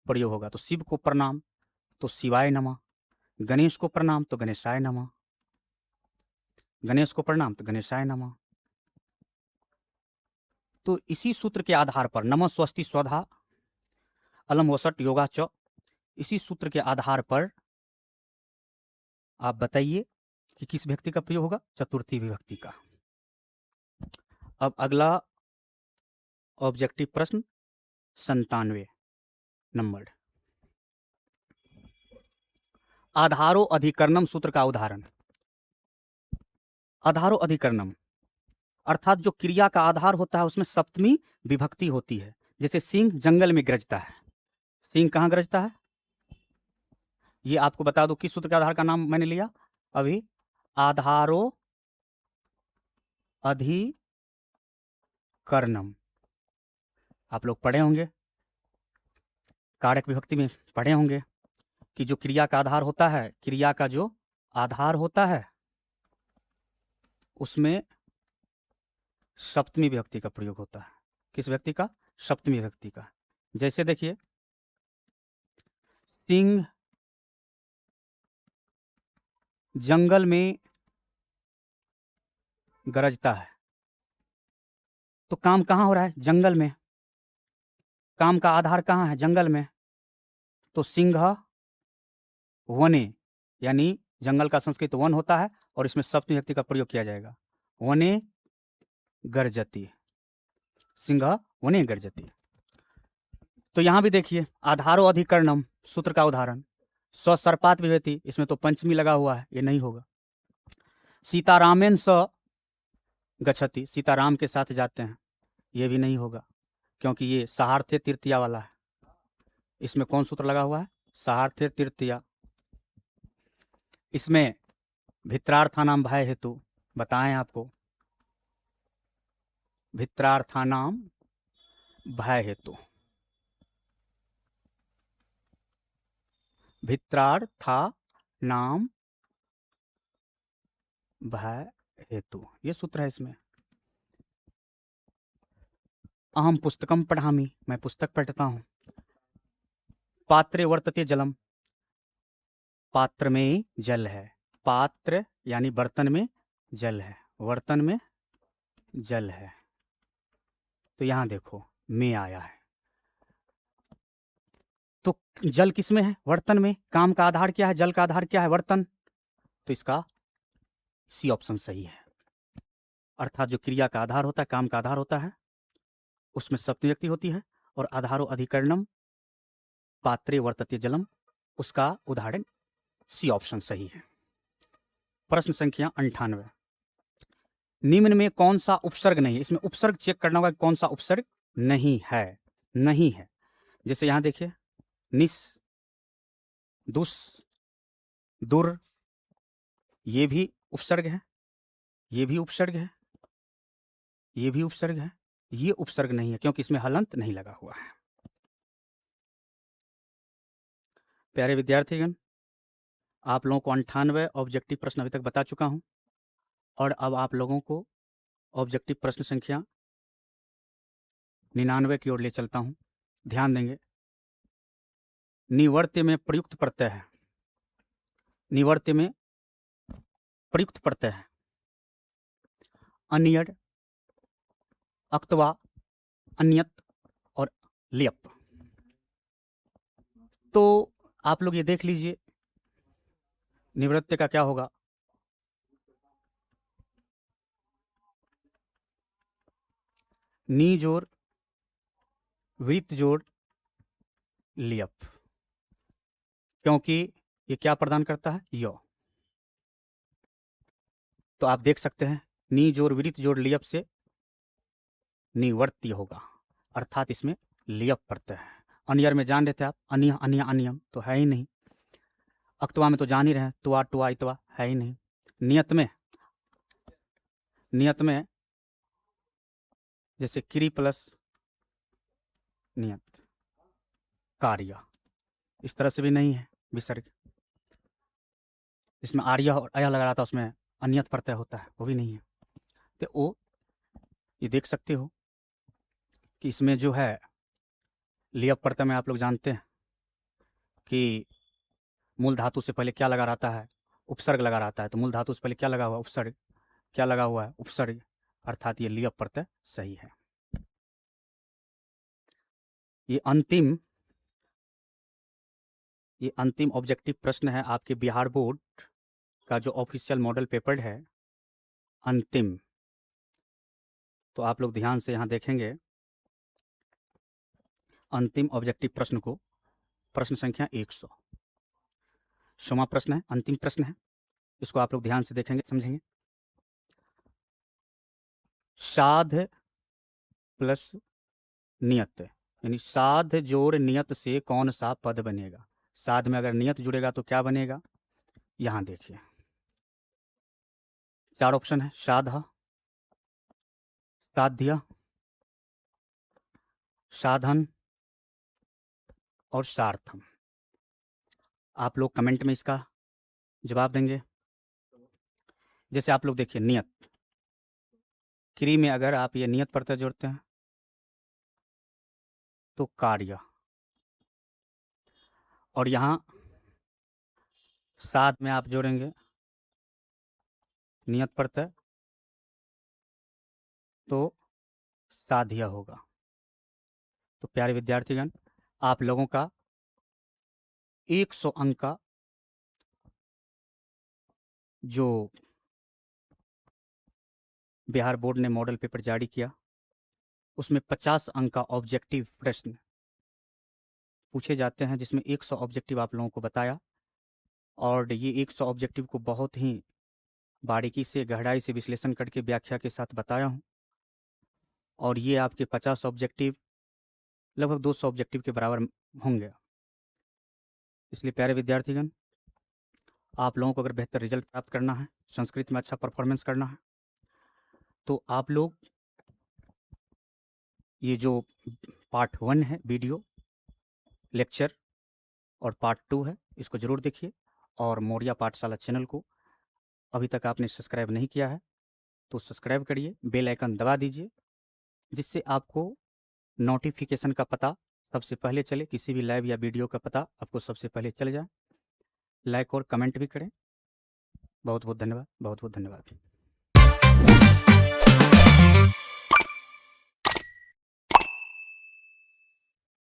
प्रयोग होगा। तो शिव को प्रणाम तो शिवाय नमः, गणेश को प्रणाम तो गणेशाय नमः, गणेश को प्रणाम तो गणेशाय नमः। तो इसी सूत्र के आधार पर नमः स्वस्ति स्वधा अलम वसट योगा च, इसी सूत्र के आधार पर आप बताइए कि किस व्यक्ति का प्रयोग होगा? चतुर्थी विभक्ति का। अब अगला ऑब्जेक्टिव प्रश्न 97 नंबर, आधारो अधिकरणम सूत्र का उदाहरण। आधारो अधिकरणम अर्थात जो क्रिया का आधार होता है उसमें सप्तमी विभक्ति होती है। जैसे सिंह जंगल में गरजता है, सिंह कहाँ गरजता है? ये आपको बता दो किस सूत्र के आधार का नाम मैंने लिया अभी, आधारो अधिकरणम। आप लोग पढ़े होंगे, कारक विभक्ति में पढ़े होंगे कि जो क्रिया का आधार होता है, क्रिया का जो आधार होता है उसमें सप्तमी विभक्ति का प्रयोग होता है। किस व्यक्ति का? सप्तमी विभक्ति का। जैसे देखिए, सिंह जंगल में गरजता है, तो काम कहाँ हो रहा है? जंगल में। काम का आधार कहाँ है? जंगल में। तो सिंह वने, यानी जंगल का संस्कृत वन होता है और इसमें सप्तमी विभक्ति का प्रयोग किया जाएगा। वने गर्जति, सिंह वने गर्जति। तो यहां भी देखिए, आधारो अधिकरणम सूत्र का उदाहरण, स्वसर्पात विभक्ति, इसमें तो पंचमी लगा हुआ है, ये नहीं होगा। सीतारामेन स गच्छति, सीताराम के साथ जाते हैं, ये भी नहीं होगा क्योंकि ये सहार्थे तृतीया वाला है। इसमें कौन सूत्र लगा हुआ है? सहार्थे तृतीया। इसमें भित्रार्थानाम भय हेतु बताएं आपको, भित्रार्थानाम भय हेतु, भित्रार्था नाम भय हेतु, ये सूत्र है इसमें। अहम पुस्तकम पढ़ामी, मैं पुस्तक पढ़ता हूं। पात्रे वर्तते जलम, पात्र में जल है। पात्र यानी बर्तन में जल है, बर्तन में जल है। तो यहां देखो में आया है, तो जल किस में है? बर्तन में। काम का आधार क्या है? जल का आधार क्या है? बर्तन। तो इसका सी ऑप्शन सही है। अर्थात जो क्रिया का आधार होता है, काम का आधार होता है, उसमें सप्तमी व्यक्ति होती है और आधारो अधिकरणम पात्रे वर्तते जलम, उसका उदाहरण सी ऑप्शन सही है। प्रश्न संख्या 98, निम्न में कौन सा उपसर्ग नहीं है? इसमें उपसर्ग चेक करना होगा कौन सा उपसर्ग नहीं है। नहीं है, जैसे यहां देखिए, निस, दुस, दुर, ये भी उपसर्ग है, ये भी उपसर्ग है, ये भी उपसर्ग है। ये उपसर्ग नहीं है क्योंकि इसमें हलंत नहीं लगा हुआ है। प्यारे विद्यार्थीगण, आप लोगों को 98 ऑब्जेक्टिव प्रश्न अभी तक बता चुका हूं और अब आप लोगों को ऑब्जेक्टिव प्रश्न संख्या 99 की ओर ले चलता हूं। ध्यान देंगे, निवर्त्य में प्रयुक्त प्रत्यय है, निवर्त्य में प्रयुक्त प्रत्यय है अन्यड, अक्तवा, अन्यत और लियप। तो आप लोग ये देख लीजिए निवृत्ति का क्या होगा। नी जोड़, वृत्त जोड़, लियप, क्योंकि ये क्या प्रदान करता है? यो। तो आप देख सकते हैं नी जोड़ वृत्त जोड़ लियप से निवर्त्य होगा। अर्थात इसमें लियप प्रत्यय है। अनियर में जान रहे थे आप, अनिय अनिय अनियम तो है ही नहीं। अक्तवा में तो जान ही रहे हैं, तुआ टुआ इतवा है ही नहीं। नियत में जैसे क्री प्लस नियत कार्य, इस तरह से भी नहीं है विसर्ग। जिसमें आर्य और अय लगा रहा था उसमें अनियत प्रत्यय होता है, वो भी नहीं है। तो वो ये देख सकते हो कि इसमें जो है लियप प्रत्यय में आप लोग जानते हैं कि मूल धातु से पहले क्या लगा रहता है, उपसर्ग लगा रहता है। तो मूल धातु से पहले क्या लगा हुआ, उपसर्ग। क्या लगा हुआ है, उपसर्ग, अर्थात ये लियप प्रत्यय सही है। ये अंतिम ऑब्जेक्टिव प्रश्न है आपके बिहार बोर्ड का जो ऑफिशियल मॉडल पेपर है, अंतिम। तो आप लोग ध्यान से यहाँ देखेंगे अंतिम ऑब्जेक्टिव प्रश्न को, प्रश्न संख्या 100 क्षमा प्रश्न है, अंतिम प्रश्न है। इसको आप लोग ध्यान से देखेंगे, समझेंगे। साध प्लस नियत, यानी साध जोड़ नियत से कौन सा पद बनेगा। साध में अगर नियत जुड़ेगा तो क्या बनेगा, यहां देखिए 4 ऑप्शन है, साधा, साध्य, साधन और सार्थम। आप लोग कमेंट में इसका जवाब देंगे। जैसे आप लोग देखिए नियत, क्री में अगर आप ये नियत प्रत्यय जोड़ते हैं तो कार्य, और यहां साध में आप जोड़ेंगे नियत प्रत्यय तो साध्य होगा। तो प्यारे विद्यार्थीगण, आप लोगों का 100 अंक का जो बिहार बोर्ड ने मॉडल पेपर जारी किया, उसमें 50 अंक का ऑब्जेक्टिव प्रश्न पूछे जाते हैं, जिसमें 100 ऑब्जेक्टिव आप लोगों को बताया। और ये 100 ऑब्जेक्टिव को बहुत ही बारीकी से, गहराई से विश्लेषण करके व्याख्या के साथ बताया हूँ। और ये आपके 50 ऑब्जेक्टिव लगभग 200 ऑब्जेक्टिव के बराबर होंगे। इसलिए प्यारे विद्यार्थीगण, आप लोगों को अगर बेहतर रिजल्ट प्राप्त करना है, संस्कृत में अच्छा परफॉर्मेंस करना है, तो आप लोग ये जो पार्ट 1 है वीडियो लेक्चर और पार्ट 2 है, इसको ज़रूर देखिए। और मौर्या पाठशाला चैनल को अभी तक आपने सब्सक्राइब नहीं किया है तो सब्सक्राइब करिए, बेल आइकन दबा दीजिए, जिससे आपको नोटिफिकेशन का पता सबसे पहले चले, किसी भी लाइव या वीडियो का पता आपको सबसे पहले चल जाए। लाइक और कमेंट भी करें। बहुत बहुत धन्यवाद, बहुत बहुत धन्यवाद।